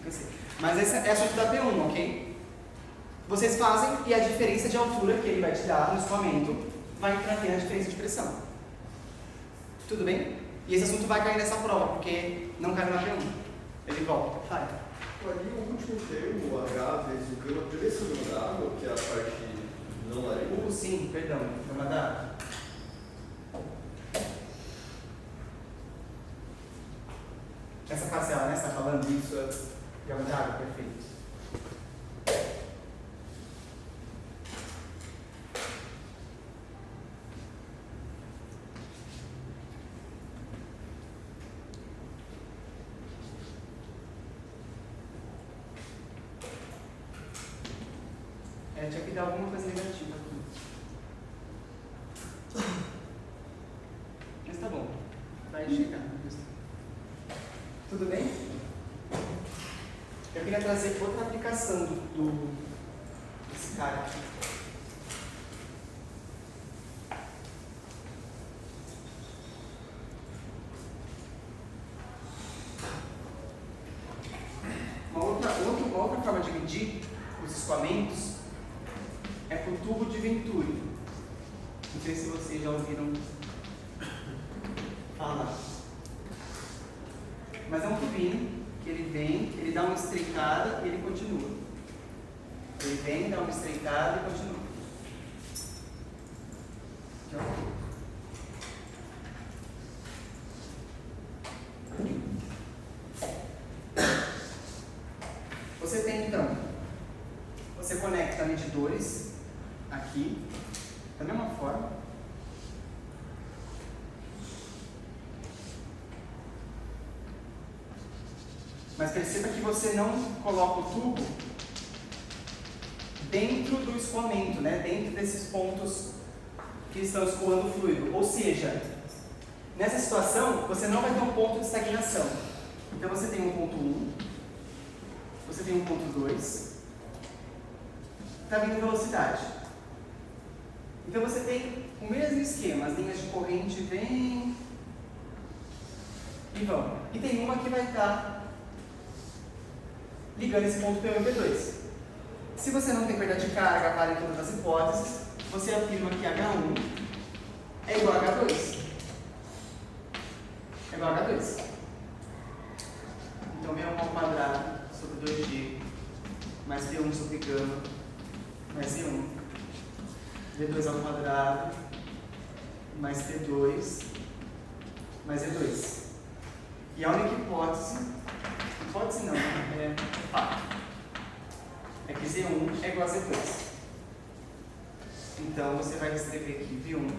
mas essa é a estrutura da P1, ok? Vocês fazem e a diferença de altura que ele vai te dar no escoamento vai entrar aqui na diferença de pressão. Tudo bem? E esse assunto vai cair nessa prova, porque não caiu na P1. Ele volta. Vai. Ali o último termo, o H vezes o gama, poderia ser o gama da água, que é a parte não laringe? Sim, perdão. Gama da água. Essa parcela, né? Você está falando isso? Gama da água, perfeito. Tinha que dar alguma coisa negativa aqui. Mas tá bom. Vai chegar. Tudo bem? Eu queria trazer outra aplicação desse cara aqui. Uma outra forma de medir os escoamentos é com o tubo de Venturi. Não sei se vocês já ouviram falar. Mas é um tubinho que ele vem, ele dá uma estreicada e ele continua. Ele vem, dá uma estreicada e continua. Você tem então, você conecta medidores aqui, da mesma forma. Mas perceba que você não coloca o tubo dentro do escoamento, né? Dentro desses pontos que estão escoando o fluido. Ou seja, nessa situação, você não vai ter um ponto de estagnação. Então você tem um ponto 1, você tem um ponto 2, está vindo velocidade. Então você tem o mesmo esquema, as linhas de corrente vêm e vão. E tem uma que vai estar ligando esse ponto P1 e P2. Se você não tem perda de carga, vale todas as hipóteses, você afirma que H1 é igual a H2. É igual a H2. Então, V1 ao quadrado sobre 2G mais V1 sobre gama mais V1. V2 ao quadrado mais T2 mais E2. E a única hipótese não, é fato, é que Z1 é igual a Z2. Então, você vai escrever aqui V1.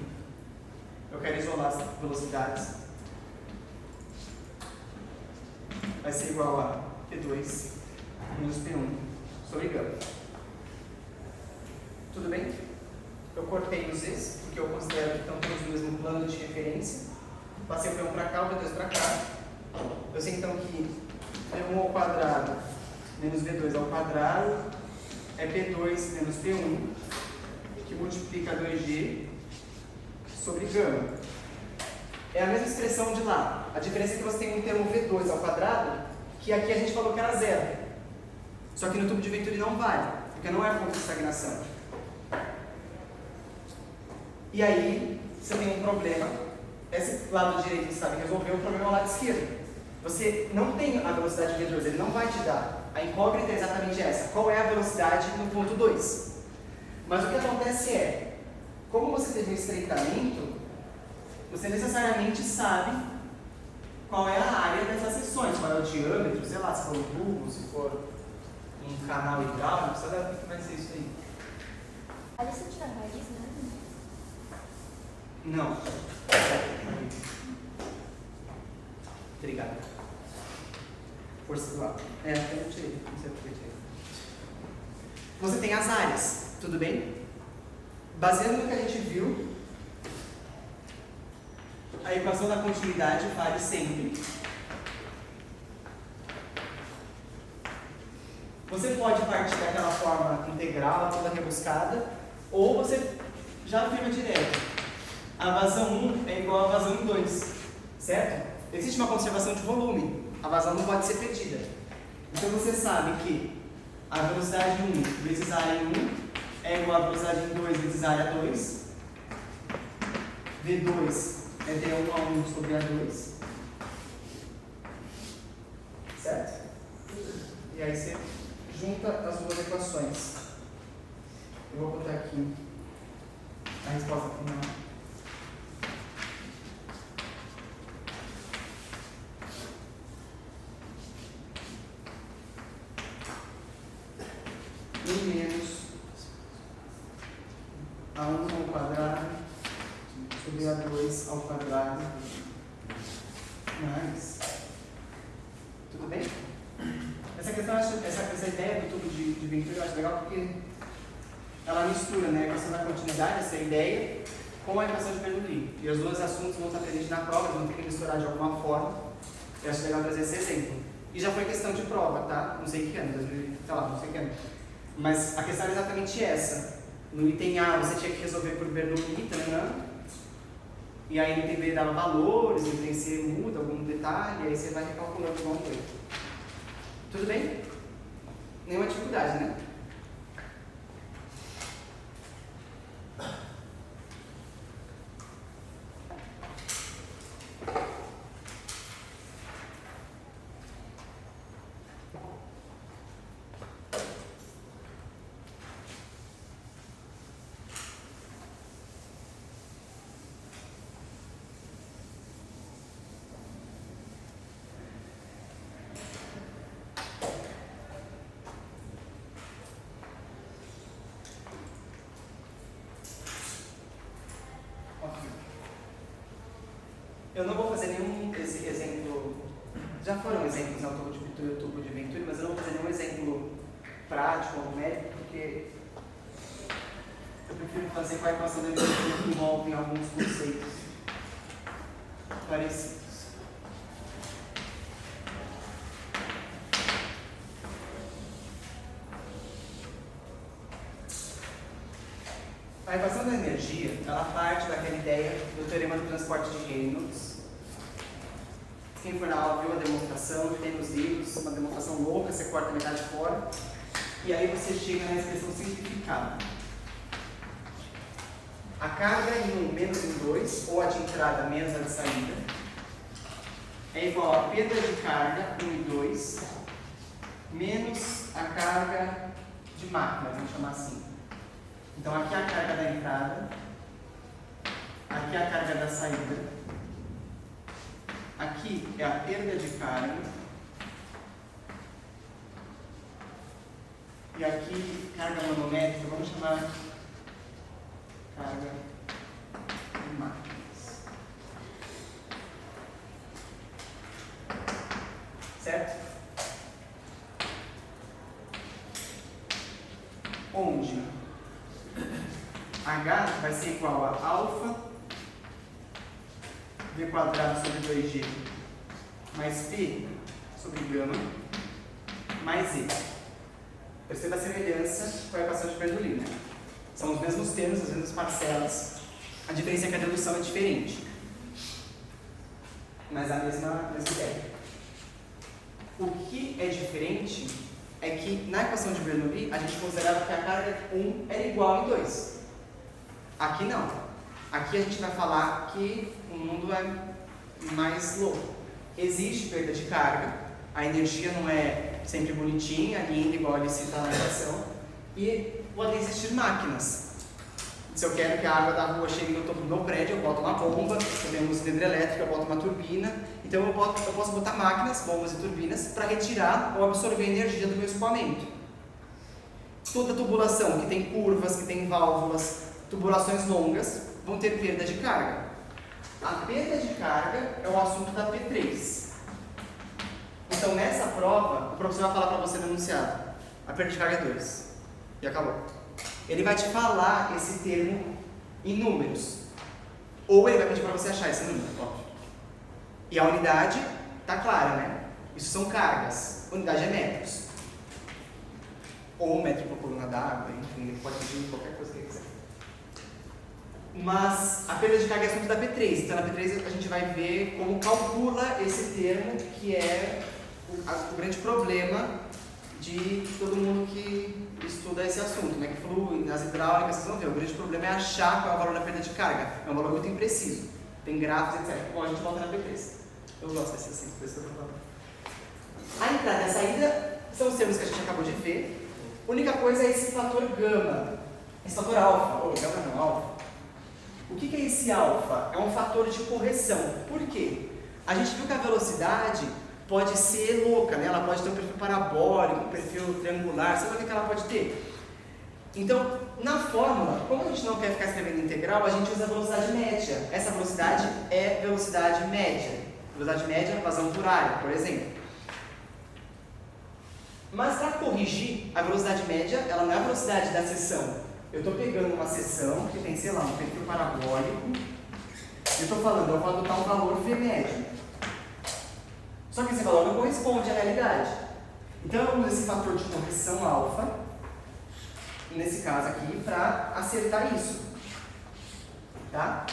Eu quero isolar as velocidades. Vai ser igual a P2 menos P1 sobre gama. Tudo bem? Eu cortei os Z's, porque eu considero que estão todos no mesmo plano de referência. Passei o P1 para cá, o P2 para cá. Eu sei então que P1 ao quadrado menos V2 ao quadrado é P2 menos P1, que multiplica 2G sobre gama. É a mesma expressão de lá. A diferença é que você tem um termo V2 ao quadrado, que aqui a gente falou que era zero. Só que no tubo de Venturi não vale, porque não é ponto de estagnação. E aí, você tem um problema. Esse lado direito você sabe resolver, o problema é o lado esquerdo. Você não tem a velocidade V2, ele não vai te dar. A incógnita é exatamente essa. Qual é a velocidade no ponto 2? Mas o que acontece é, como você teve um estreitamento, você necessariamente sabe qual é a área dessas seções, qual é o diâmetro, sei lá, se for um tubo, se for um canal hidráulico, sabe o que vai ser isso aí? A lista tira raiz, né? Não. Obrigado. Força do ar. Eu tirei, não sei porque eu tirei. Você tem as áreas, tudo bem? Baseado no que a gente viu, a equação da continuidade vale sempre. Você pode partir daquela forma integral, toda rebuscada, ou você já afirma direto. A vazão 1 é igual a vazão 2, certo? Existe uma conservação de volume, a vazão não pode ser perdida. Então você sabe que a velocidade 1 vezes a área em 1 é igual a velocidade em 2 vezes a área 2. V2 é D1 a 1 sobre A2. Certo? E aí você junta as duas equações. Eu vou botar aqui a resposta final. Menos A1 ao quadrado sobre A2 ao quadrado mais. Tudo bem? Essa questão, essa ideia do tubo de Venturi eu acho legal porque ela mistura, né, a equação da continuidade, essa ideia, com a equação de Bernoulli. E os dois assuntos vão estar presentes na prova, vão ter que misturar de alguma forma. Eu acho legal trazer esse exemplo. E já foi questão de prova, tá? Não sei que ano, 2000, sei lá, não sei que ano. Mas a questão é exatamente essa. No item A você tinha que resolver por Bernoulli, né? E aí no item B dava valores, no item C muda algum detalhe, aí você vai recalculando igual um. Tudo bem? Nenhuma dificuldade, né? Eu não vou fazer nenhum exemplo Já foram exemplos no tubo de Venturi, mas eu não vou fazer nenhum exemplo prático ou numérico, porque eu prefiro fazer com a equação da energia que envolve alguns conceitos parecidos. A equação da energia, ela parte daquela ideia do teorema do transporte de Reynolds. Quem for na aula viu a demonstração, tem nos livros, uma demonstração louca, você corta a metade fora, e aí você chega na expressão simplificada. A carga em 1 menos em 2, ou a de entrada menos a de saída, é igual a perda de carga 1 e 2, menos a carga de máquina, vamos chamar assim. Então aqui é a carga da entrada, aqui é a carga da saída, aqui é a perda de carga, e aqui carga manométrica, vamos chamar carga de máquinas. Certo? Onde H vai ser igual a alfa V quadrado sobre 2G mais P sobre gama mais E. Perceba a semelhança com a equação de Bernoulli, né? São os mesmos termos, as mesmas parcelas. A diferença é que a dedução é diferente. Mas a mesma ideia. O que é diferente é que na equação de Bernoulli a gente considerava que a carga 1 era igual em 2. Aqui não. Aqui a gente vai falar que o mundo é mais louco. Existe perda de carga, a energia não é sempre bonitinha, linda, igual ele cita na equação, e podem existir máquinas. Se eu quero que a água da rua chegue no topo do meu prédio, eu boto uma bomba, eu tenho uma cilindro elétrica, eu boto uma turbina, então eu posso botar máquinas, bombas e turbinas para retirar ou absorver a energia do meu escoamento. Toda tubulação que tem curvas, que tem válvulas, tubulações longas, vão ter perda de carga. A perda de carga é o assunto da P3. Então, nessa prova, o professor vai falar para você no enunciado: a perda de carga é 2. E acabou. Ele vai te falar esse termo em números. Ou ele vai pedir para você achar esse número, óbvio. E a unidade está clara, né? Isso são cargas. Unidade é metros. Ou metro por coluna d'água, enfim, ele pode pedir qualquer coisa que ele quiser. Mas a perda de carga é assunto da P3. Então, na P3 a gente vai ver como calcula esse termo, que é o grande problema de todo mundo que estuda esse assunto, né? Que flui nas hidráulicas, vocês vão ver. O grande problema é achar qual é o valor da perda de carga. É um valor muito impreciso. Tem gráficos, etc. Bom, a gente volta na P3. Eu gosto desse assim, por isso que eu tô falando. A entrada e a saída são os termos que a gente acabou de ver. A única coisa é esse fator gama. Esse fator alfa. Ou gama não, alfa. O que é esse alfa? É um fator de correção. Por quê? A gente viu que a velocidade pode ser louca, né? Ela pode ter um perfil parabólico, um perfil triangular, sabe o que ela pode ter? Então, na fórmula, como a gente não quer ficar escrevendo integral, a gente usa a velocidade média. Essa velocidade é velocidade média. Velocidade média é vazão por área, por exemplo. Mas para corrigir, a velocidade média, ela não é a velocidade da seção. Eu estou pegando uma seção que tem, sei lá, um perfil parabólico, e eu estou falando, eu vou adotar um valor V médio. Só que esse valor não corresponde à realidade. Então eu uso esse fator de correção alfa, nesse caso aqui, para acertar isso. Tá?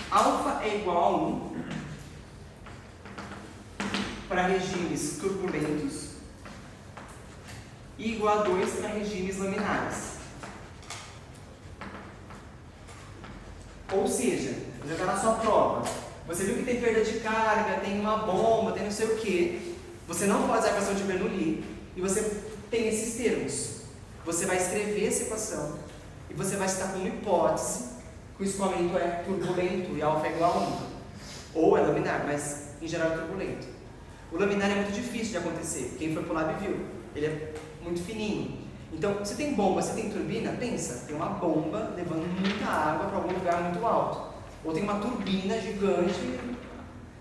Alfa é igual a 1 para regimes turbulentos e igual a 2 para regimes laminares. Ou seja, você está na sua prova, você viu que tem perda de carga, tem uma bomba, tem não sei o que. Você não pode usar a equação de Bernoulli e você tem esses termos. Você vai escrever essa equação e você vai citar como hipótese que o escoamento é turbulento e alfa é igual a 1. Ou é laminar, mas em geral é turbulento. O laminar é muito difícil de acontecer. Quem foi pro lab viu. Ele é muito fininho. Então, se tem bomba, se tem turbina, pensa, tem uma bomba levando muita água para algum lugar muito alto. Ou tem uma turbina gigante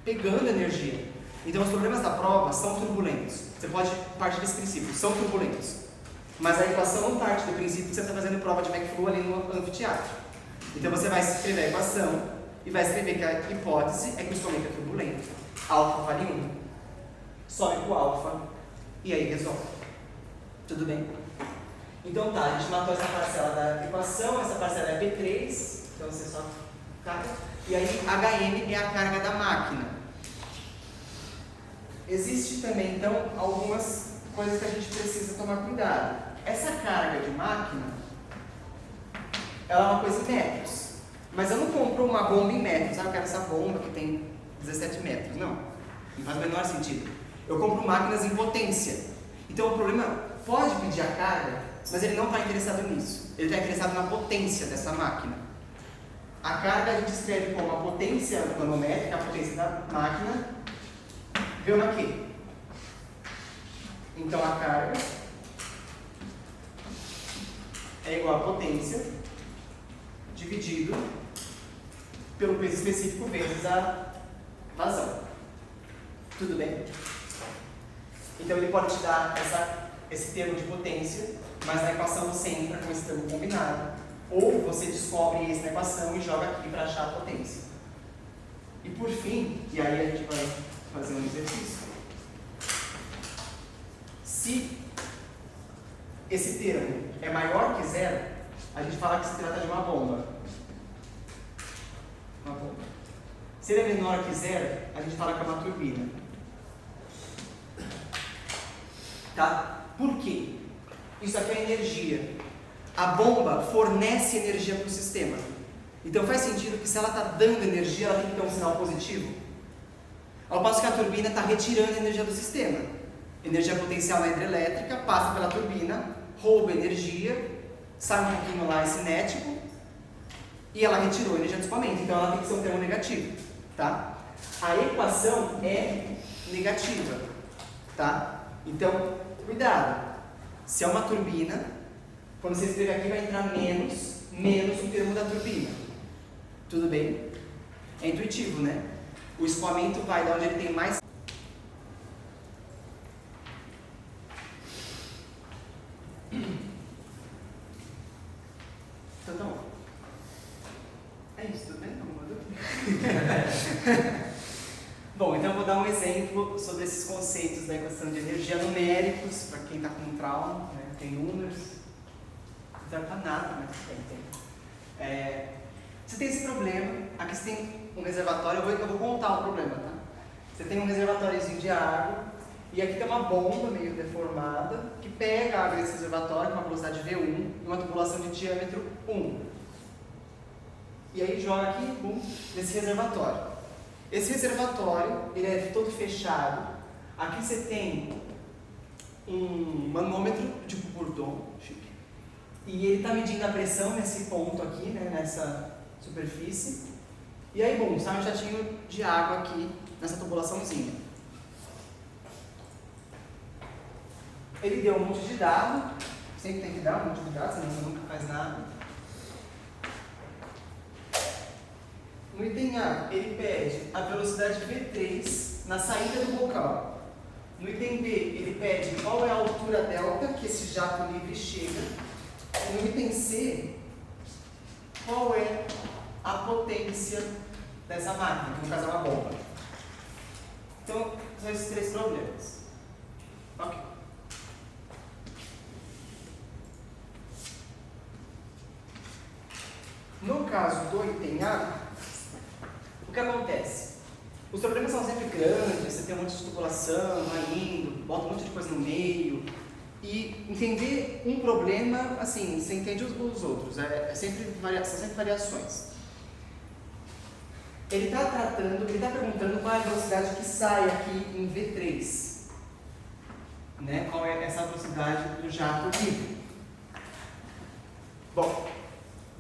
pegando energia. Então os problemas da prova são turbulentos. Você pode partir desse princípio, são turbulentos. Mas a equação não parte do princípio que você está fazendo prova de McFlu ali no anfiteatro. Então você vai escrever a equação e vai escrever que a hipótese é que o escoamento é turbulento. Alfa vale 1. Some com alfa e aí resolve. Tudo bem? Então tá, a gente matou essa parcela da equação, essa parcela é P3, então você só carga. E aí HM é a carga da máquina. Existe também, então, algumas coisas que a gente precisa tomar cuidado. Essa carga de máquina, ela é uma coisa em metros. Mas eu não compro uma bomba em metros. Eu quero essa bomba que tem 17 metros. Não faz o menor sentido. Eu compro máquinas em potência. Então o problema pode pedir a carga, mas ele não está interessado nisso. Ele está interessado na potência dessa máquina. A carga a gente escreve como a potência manométrica, a potência da máquina, veio aqui. Então a carga é igual a potência dividido pelo peso específico vezes a vazão. Tudo bem? Então ele pode te dar esse termo de potência, mas na equação você entra com esse termo combinado. Ou você descobre isso na equação e joga aqui para achar a potência. E por fim, e aí a gente vai fazer um exercício. Se esse termo é maior que zero, a gente fala que se trata de uma bomba. Uma bomba. Se ele é menor que zero, a gente fala que é uma turbina. Tá? Por quê? Isso aqui é energia. A bomba fornece energia para o sistema. Então faz sentido que se ela está dando energia, ela tem que ter um sinal positivo. Ao passo que a turbina está retirando a energia do sistema. Energia potencial na hidrelétrica, passa pela turbina, rouba energia, sai um pouquinho lá cinético, e ela retirou a energia do escoamento. Então ela tem que ser um termo negativo. Tá? A equação é negativa. Tá? Então, cuidado. Se é uma turbina, quando você escrever aqui vai entrar menos o termo da turbina. Tudo bem? É intuitivo, né? O escoamento vai da onde ele tem mais. Então tá bom. É isso, tudo bem? Alguma dúvida? Bom, então eu vou dar um exemplo sobre esses conceitos da equação de energia numéricos, para quem está com trauma, né? Tem números. Não serve para nada, mas tem. Você tem esse problema, aqui você tem um reservatório, eu vou contar o problema, tá? Você tem um reservatóriozinho de água, e aqui tem uma bomba meio deformada, que pega a água desse reservatório com uma velocidade V1 e uma tubulação de diâmetro 1. E aí joga aqui, nesse reservatório. Esse reservatório, ele é todo fechado. Aqui você tem um manômetro de Bourdon, e ele está medindo a pressão nesse ponto aqui, né, nessa superfície. E aí, sai um jatinho de água aqui nessa tubulaçãozinha. Ele deu um monte de dado, sempre tem que dar um monte de dados, senão você nunca faz nada. No item A, ele pede a velocidade V3 na saída do bocal. No item B, ele pede qual é a altura delta que esse jato livre chega. E no item C, qual é a potência dessa máquina, que no caso é uma bomba. Então, são esses três problemas. Ok. No caso do item A, o que acontece? Os problemas são sempre grandes, você tem um monte de tubulação, vai indo, bota um monte de coisa no meio. E entender um problema, assim, você entende os outros, são sempre variações. Ele está perguntando qual é a velocidade que sai aqui em V3. Né? Qual é essa velocidade do jato livre. Bom,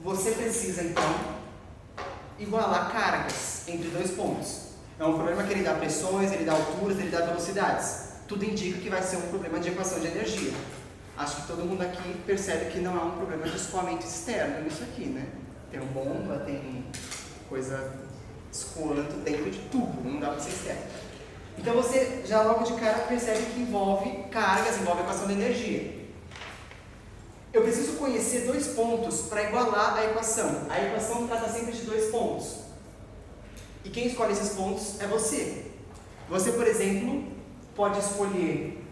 você precisa então igualar cargas entre dois pontos. É um problema que ele dá pressões, ele dá alturas, ele dá velocidades. Tudo indica que vai ser um problema de equação de energia. Acho que todo mundo aqui percebe que não há um problema de escoamento externo nisso aqui, né? Tem uma bomba, tem coisa escoando dentro de tubo, não dá para ser externo. Então você já logo de cara percebe que envolve cargas, envolve equação de energia. Eu preciso conhecer dois pontos para igualar a equação. A equação trata sempre de dois pontos. E quem escolhe esses pontos é você. Você, por exemplo, pode escolher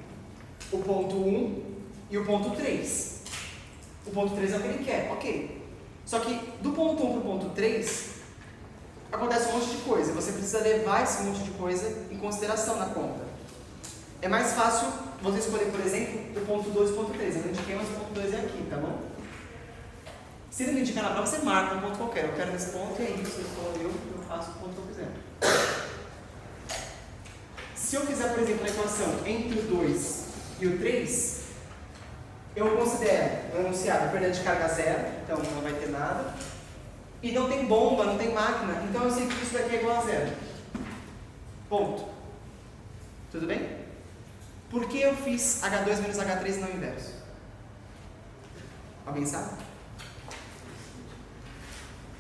o ponto 1 e o ponto 3. O ponto 3 é o que ele quer, ok. Só que do ponto 1 para o ponto 3, acontece um monte de coisa. Você precisa levar esse monte de coisa em consideração na conta. É mais fácil você escolher, por exemplo, o ponto 2 e o ponto 3. Eu não indiquei, mas o ponto 2 é aqui, tá bom? Se ele me indicar na prova, você marca um ponto qualquer. Eu quero nesse ponto e é isso. Eu faço o ponto que eu quiser. Se eu fizer, por exemplo, a equação entre o 2 e o 3, eu considero o enunciado perda de carga zero, então não vai ter nada. E não tem bomba, não tem máquina, então eu sei que isso daqui é igual a zero. Ponto. Tudo bem? Por que eu fiz H2 menos H3 e não o inverso? Alguém sabe?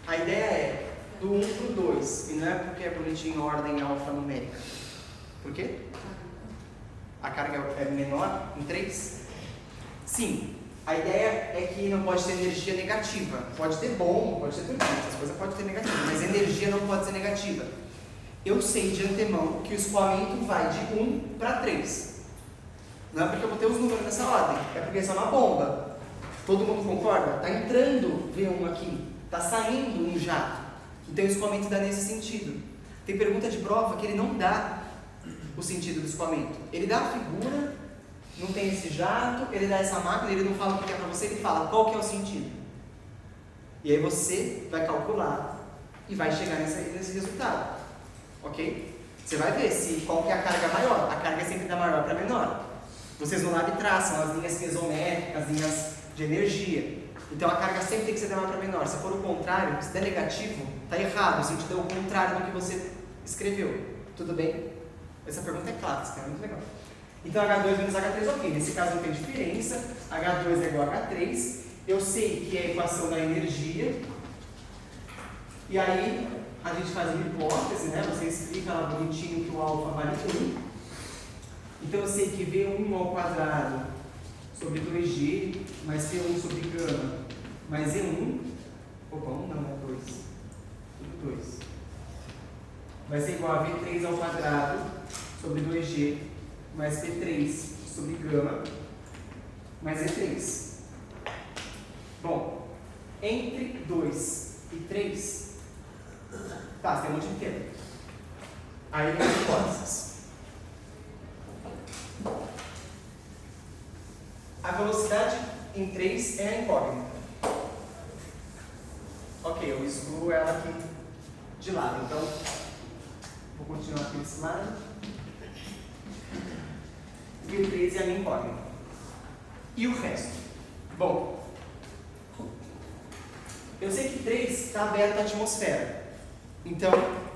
A ideia é do 1 para o 2, e não é porque é bonitinho em ordem alfanumérica. Por quê? A carga é menor em 3? Sim. A ideia é que não pode ter energia negativa. Pode ter bomba, pode ter turbina, essas coisas podem ter negativa, mas energia não pode ser negativa. Eu sei de antemão que o escoamento vai de 1 para 3. Não é porque eu botei os números nessa ordem, é porque isso é uma bomba. Todo mundo concorda? Está entrando V1 aqui, está saindo um jato. Então o escoamento dá nesse sentido. Tem pergunta de prova que ele não dá o sentido do escoamento. Ele dá a figura, não tem esse jato, ele dá essa máquina, ele não fala o que é para você, ele fala qual que é o sentido. E aí você vai calcular e vai chegar nesse resultado. Ok? Você vai ver qual que é a carga maior. A carga é sempre da maior para menor. Vocês no lab traçam as linhas piezométricas, as linhas de energia. Então a carga sempre tem que ser da maior para menor. Se for o contrário, se der negativo, está errado. O sentido é o contrário do que você escreveu. Tudo bem? Essa pergunta é clássica, é muito legal. Então H2 menos H3, ok. Nesse caso não tem diferença. H2 é igual a H3. Eu sei que é a equação da energia. E aí a gente faz uma hipótese, né? Você explica lá bonitinho que o alfa vale 1. Então eu sei que V1 ao quadrado sobre 2G mais P1 sobre gama mais E1. Opa, 1 não, é 2. Tudo 2. Vai ser igual a V3 ao quadrado sobre 2G mais P3 sobre gama mais E3. Bom, entre 2 e 3, tá, você tem um monte de tempo. Aí vem as hipóteses. A velocidade em 3 é a incógnita. Ok, eu excluo ela aqui de lado, então vou continuar aqui desse lado. V3 é a minha incógnita. E o resto? Bom, eu sei que 3 está aberto à atmosfera. Então,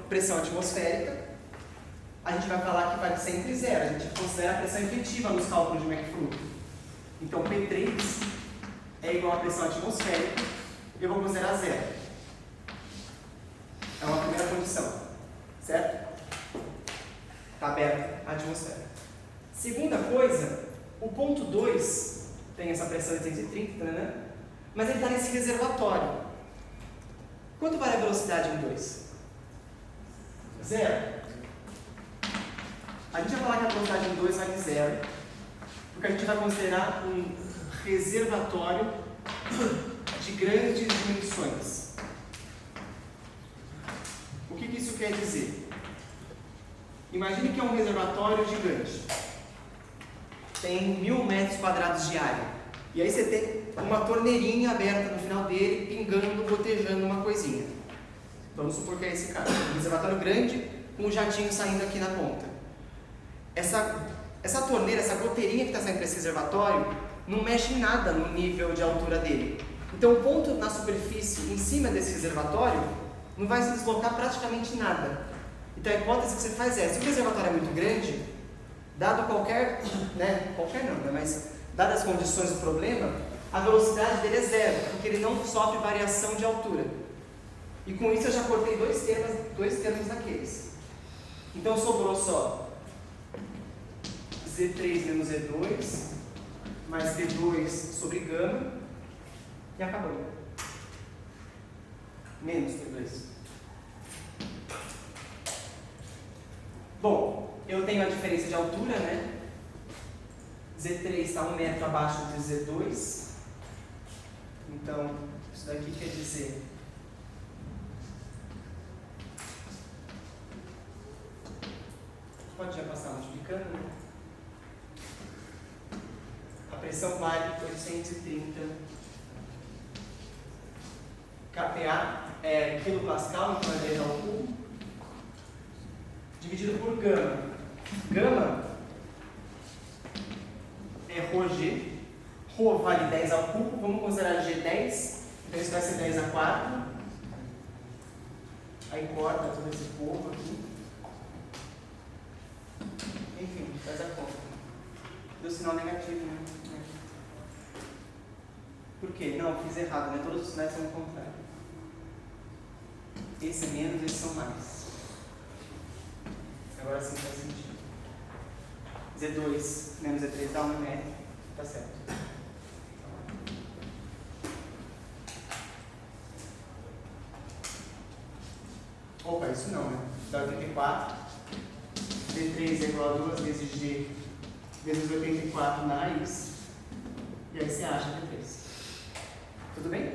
pressão atmosférica, a gente vai falar que vai sempre zero. A gente considera a pressão efetiva nos cálculos de McFlue. Então, P3 é igual à pressão atmosférica, eu vou considerar zero. É uma primeira condição, certo? Está aberta a atmosfera. Segunda coisa, o ponto 2 tem essa pressão de 230, né? Mas ele está nesse reservatório. Quanto vale a velocidade em 2? Zero. A gente vai falar que a velocidade em 2 vale zero, porque a gente vai considerar um reservatório de grandes dimensões. O que isso quer dizer? Imagine que é um reservatório gigante. Tem 1000 metros quadrados de área. E aí você tem uma torneirinha aberta no final dele, pingando, gotejando uma coisinha. Vamos supor que é esse caso. Um reservatório grande, com um jatinho saindo aqui na ponta. Essa torneira, essa goteirinha que está saindo desse reservatório, não mexe em nada no nível de altura dele. Então o ponto na superfície, em cima desse reservatório, não vai se deslocar praticamente nada. Então a hipótese que você faz é, se o reservatório é muito grande, dado qualquer não, mas dadas as condições do problema, a velocidade dele é zero, porque ele não sofre variação de altura. E com isso eu já cortei dois termos daqueles. Então sobrou só Z3 menos Z2, mais T2 sobre gama, e acabou. Menos T2. Bom, eu tenho a diferença de altura, né? Z3 está 1 metro abaixo de Z2. Então, isso daqui quer dizer... Pode já passar multiplicando, né? A pressão vale 830 kPa, é quilopascal, então é 10 ao cubo, dividido por gama. Gama é ρg. Rho vale 10 ao cubo, vamos considerar G 10, então isso vai ser 10 a 4. Aí corta todo esse povo aqui. Enfim, faz a conta. Deu sinal negativo, né? Por quê? Não, fiz errado, né? Todos os sinais são o contrário. Esse é menos, esses são mais. Agora sim faz sentido. Z2 menos Z3 dá 1 metro. Tá certo. Opa, isso não, né? Dá 84. D3 é igual a 2 vezes G vezes 84 mais. E aí você acha D3. Tudo bem?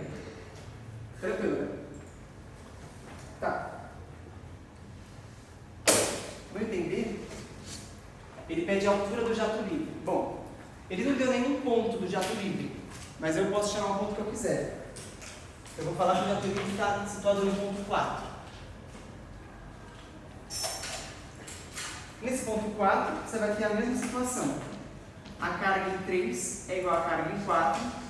Tranquilo, né? Tá. Vamos entender? Ele pede a altura do jato livre. Bom, ele não deu nenhum ponto do jato livre, mas eu posso chamar o ponto que eu quiser. Eu vou falar que o jato livre está situado no ponto 4. Nesse ponto 4, você vai ter a mesma situação. A carga em 3 é igual a carga em 4.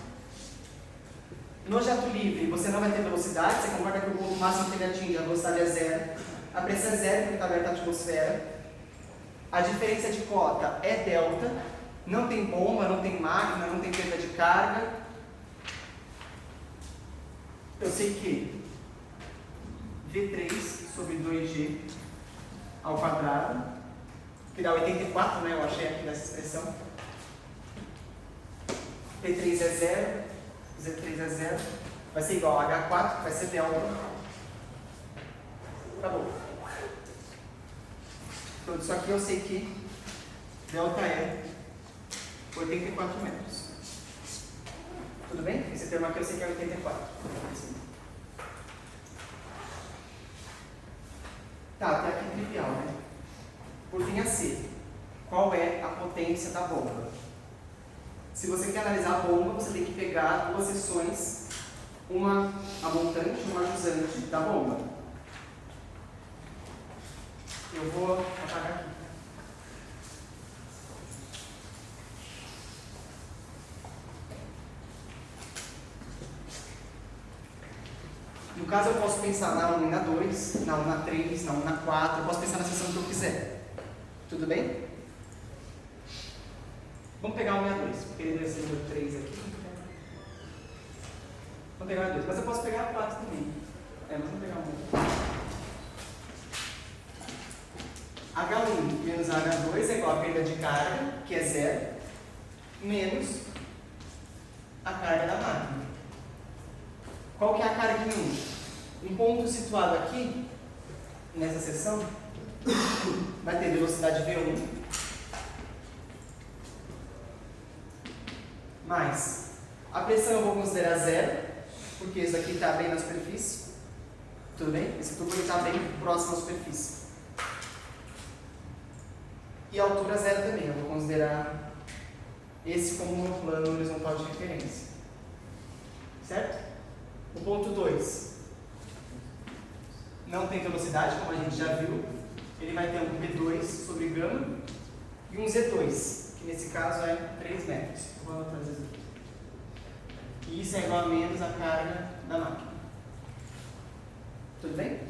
No jato livre, você não vai ter velocidade, você concorda que o ponto máximo que ele atinge, a velocidade é zero. A pressão é zero, porque está aberta a atmosfera. A diferença de cota é delta. Não tem bomba, não tem máquina, não tem perda de carga. Eu sei que V3 sobre 2G ao quadrado, que dá 84, né? Eu achei aqui nessa expressão. P3 é zero, Z3 é zero, vai ser igual a H4, que vai ser delta. Acabou. Então, isso aqui eu sei que delta é 84 metros. Tudo bem? Esse termo aqui eu sei que é 84. Tá, até aqui trivial, né? Por linha C, qual é a potência da bomba? Se você quer analisar a bomba, você tem que pegar duas seções, uma a montante e uma a jusante da bomba. Eu vou apagar aqui. No caso, eu posso pensar na 1 e na 2, na 1 na 3, na 1 na 4, eu posso pensar na seção que eu quiser. Tudo bem? Vamos pegar o 1 e a 2, porque ele deve ser o 3 aqui. Vamos pegar o 2, mas eu posso pegar a 4 também. Mas vamos pegar o 1. H1 menos H2 é igual a perda de carga, que é zero, menos a carga da máquina. Qual que é a carga em 1? Um ponto situado aqui, nessa seção, vai ter velocidade V1, mais a pressão eu vou considerar zero, porque isso aqui está bem na superfície. Tudo bem? Esse tubo está bem próximo à superfície. E a altura zero também, eu vou considerar esse como um plano horizontal de referência. Certo? O ponto 2 não tem velocidade, como a gente já viu. Ele vai ter um P2 sobre gama e um Z2, que nesse caso é 3 metros. Eu vou anotar Z2. E isso é igual a menos a carga da máquina. Tudo bem?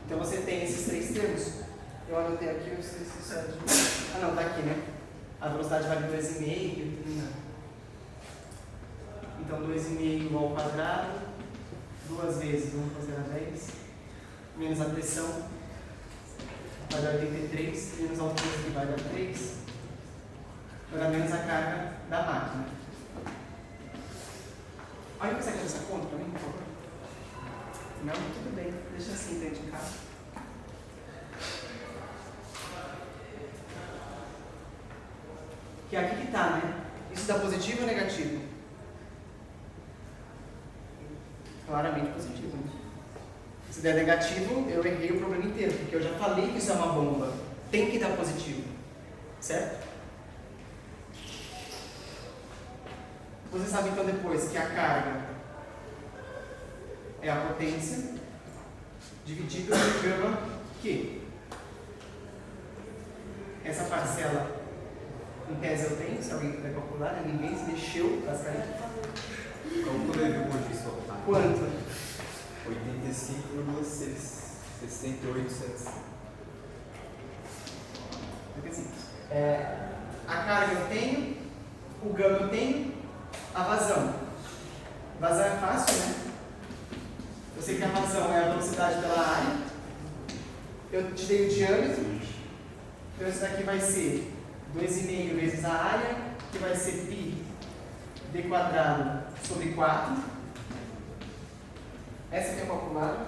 Então você tem esses três termos. Eu anotei aqui, eu sei se isso é de... Ah não, tá aqui, né? A velocidade vale 2,5. Então 2,5 ao quadrado, duas vezes, vamos fazer a 10, menos a pressão, vai dar 83, menos a altura que vai dar 3, era menos a carga da máquina. Olha, você quer essa conta para mim, por favor? Não? Tudo bem, deixa assim dentro de casa. Que é aqui que está, né? Isso dá positivo ou negativo? Claramente positivo, né? Se der negativo, eu errei o problema inteiro, porque eu já falei que isso é uma bomba. Tem que dar positivo. Certo? Você sabe então depois que a carga é a potência dividida por gama Q. Essa parcela em tese eu tenho, se alguém puder calcular, né? Ninguém se mexeu basicamente. Calculei depois disso. Quanto? 85,687. A carga eu tenho, o gama eu tenho, a vazão. Vazão é fácil, né? Eu sei que a vazão é a velocidade pela área. Eu te dei o diâmetro. Então isso daqui vai ser 2,5 vezes a área, que vai ser π d quadrado sobre 4. Essa aqui é calculada,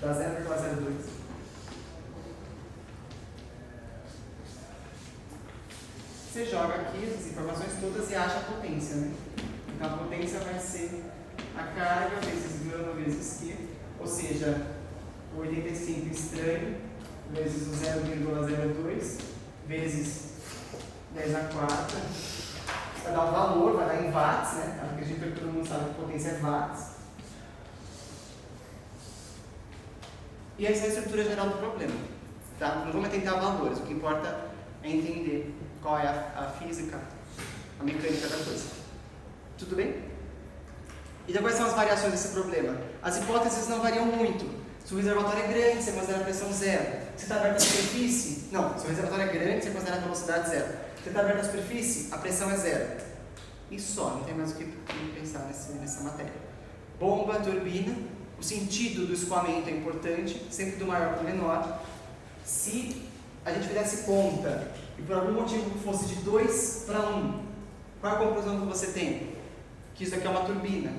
dá 0,02. Você joga aqui as informações todas e acha a potência, né? Então a potência vai ser a carga vezes gama vezes Q, ou seja, o 85 estranho vezes o 0,02 vezes 10 a 4. Vai dar um valor, vai dar em watts, né? Acredito que todo mundo sabe que potência é watts. E essa é a estrutura geral do problema. Tá? Não vamos tentar valores, o que importa é entender qual é a física, a mecânica da coisa. Tudo bem? Então quais são as variações desse problema? As hipóteses não variam muito. Se o reservatório é grande, você considera a pressão zero. Se está aberto à superfície, não. Se o reservatório é grande, você considera a velocidade zero. Se está aberto à superfície, a pressão é zero. E só, não tem mais o que pensar nessa matéria. Bomba, turbina, o sentido do escoamento é importante, sempre do maior para o menor. Se a gente fizesse conta e por algum motivo fosse de 2 para 1, qual é a conclusão que você tem? Que isso aqui é uma turbina.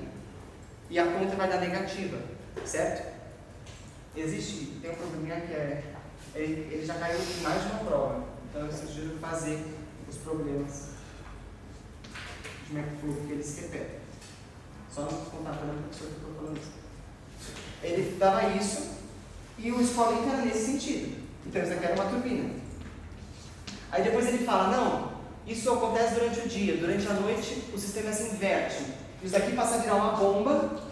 E a conta vai dar negativa, certo? Tem um probleminha que ele já caiu em mais de uma prova. Então eu sugiro fazer os problemas de McFlow, porque eles se repetem. Só não contar para a pessoa que estou falando isso. Ele dava isso e o escoamento era nesse sentido. Então isso aqui era uma turbina. Aí depois ele fala, não, isso acontece durante o dia, durante a noite o sistema se inverte. Isso daqui passa a virar uma bomba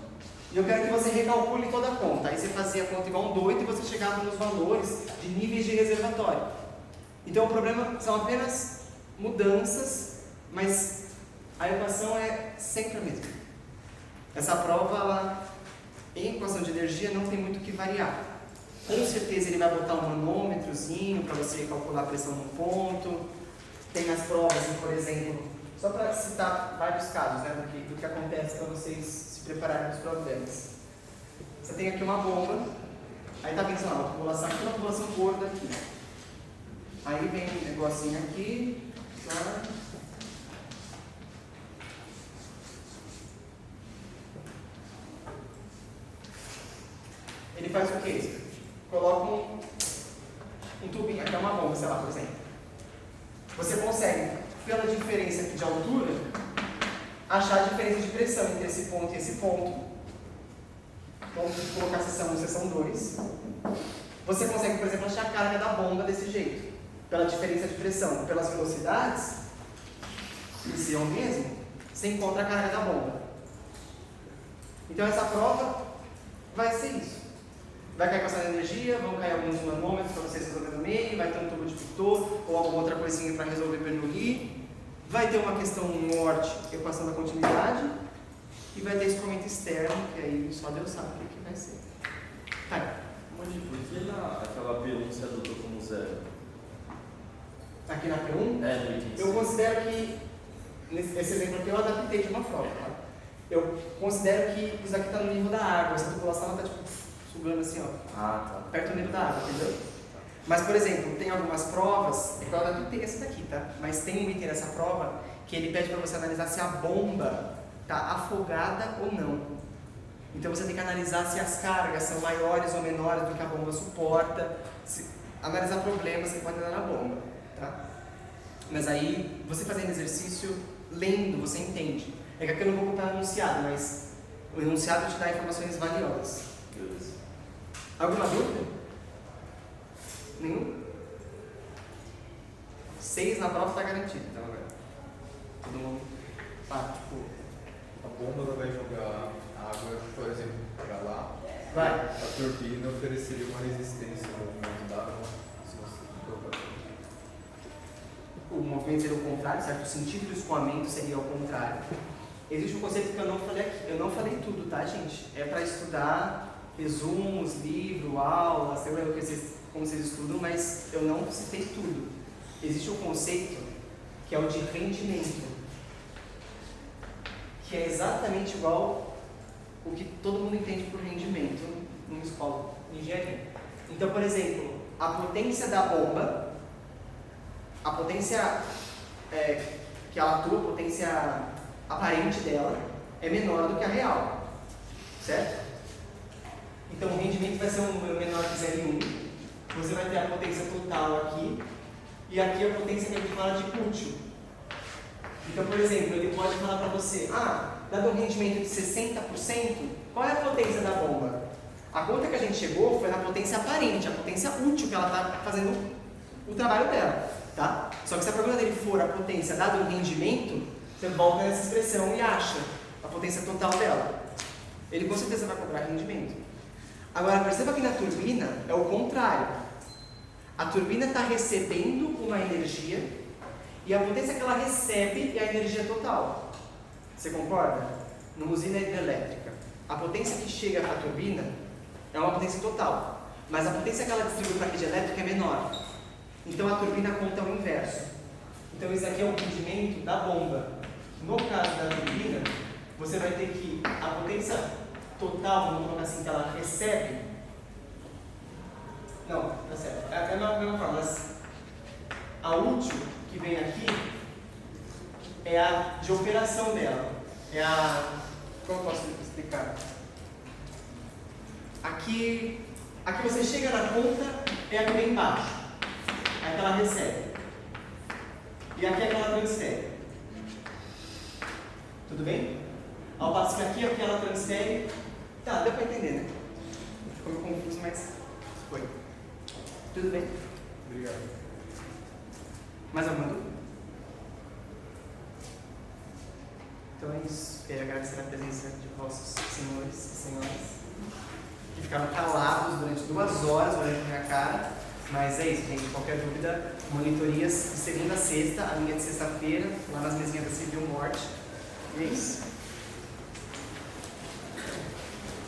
e eu quero que você recalcule toda a conta. Aí você fazia a conta igual um doido e você chegava nos valores de níveis de reservatório. Então o problema são apenas mudanças, mas a equação é sempre a mesma. Essa prova, em equação de energia, não tem muito o que variar. Com certeza ele vai botar um manômetrozinho para você calcular a pressão no ponto. Tem as provas, por exemplo, só para citar vários casos, né, do que acontece para vocês se prepararem para os problemas. Você tem aqui uma bomba, aí está pensando, uma tubulação aqui, uma tubulação gorda aqui. Aí vem um negocinho aqui, tá? Ele faz o quê? Coloca um tubinho, aqui é uma bomba, sei lá, por exemplo. Você consegue, pela diferença aqui de altura, achar a diferença de pressão entre esse ponto e esse ponto. Vamos colocar a seção 2. Você consegue, por exemplo, achar a carga da bomba desse jeito. Pela diferença de pressão, pelas velocidades, que se é o mesmo, você encontra a carga da bomba. Então essa prova vai ser isso. Vai cair equação de energia, vão cair alguns manômetros para vocês resolverem no meio, vai ter um tubo de Pitot ou alguma outra coisinha para resolver Bernoulli, vai ter uma questão norte, equação da continuidade, e vai ter escoamento externo, que aí só Deus sabe o que vai ser. Tá. Mas por que aquela P1 se adotou como zero? Aqui na P1, É, no item. eu considero que, nesse exemplo aqui eu adaptei de uma prova, tá? Eu considero que isso aqui está no nível da água, essa tubulação está tipo sugando assim, ó, Ah, tá. perto do nível da água, entendeu? Mas, por exemplo, tem algumas provas, é prova do texto aqui, tá? Mas tem um item nessa prova que ele pede para você analisar se a bomba está afogada ou não. Então você tem que analisar se as cargas são maiores ou menores do que a bomba suporta, analisar problemas que podem dar na bomba, tá? Mas aí, você fazendo exercício, lendo, você entende. É que aqui eu não vou contar enunciado, mas o enunciado te dá informações valiosas. Alguma dúvida? Nenhum? 6 na prova está garantido, então agora. Todo mundo. Tipo. A bomba vai jogar água, por exemplo, para lá. Vai. A turbina ofereceria uma resistência ao movimento da água. O movimento seria o contrário, certo? O sentido do escoamento seria o contrário. Existe um conceito que eu não falei aqui. Eu não falei tudo, tá, gente? É para estudar resumos, livro, aula, sei lá como vocês estudam, mas eu não citei tudo. Existe um conceito que é o de rendimento, que é exatamente igual o que todo mundo entende por rendimento numa escola de engenharia. Então, por exemplo, a potência da bomba, a potência que ela atua, a potência aparente dela, é menor do que a real, certo? Então o rendimento vai ser menor que 0,1. Você vai ter a potência total aqui, e aqui a potência que a gente fala de útil. Então, por exemplo, ele pode falar para você, dado um rendimento de 60%, qual é a potência da bomba? A conta que a gente chegou foi na potência aparente, a potência útil que ela está fazendo o trabalho dela, tá? Só que se a pergunta dele for a potência dado um rendimento, você volta nessa expressão e acha a potência total dela. Ele com certeza vai cobrar rendimento. Agora, perceba que na turbina é o contrário. A turbina está recebendo uma energia e a potência que ela recebe é a energia total. Você concorda? Numa usina hidrelétrica, a potência que chega para a turbina é uma potência total, mas a potência que ela distribui para a rede elétrica é menor. Então a turbina conta o inverso. Então isso aqui é o rendimento da bomba. No caso da turbina, você vai ter que a potência total, vamos colocar assim, que ela recebe. Não, tá certo. É a mesma forma, mas a útil que vem aqui é a de operação dela. É a. Como eu posso explicar? Aqui você chega na conta, é a que vem embaixo. É a que ela recebe. E aqui é a que ela transfere. Tudo bem? Ao passo que aqui é a que ela transfere. Tá, deu pra entender, né? Ficou meio confuso, mas foi. Tudo bem? Obrigado. Mais alguma dúvida? Então é isso. Queria agradecer a presença de vossos senhores e senhoras que ficaram calados durante 2 horas olhando pra minha cara. Mas é isso, gente. Qualquer dúvida, monitorias de segunda a sexta, a minha de sexta-feira, lá nas mesinhas da Civil Morte. E é isso.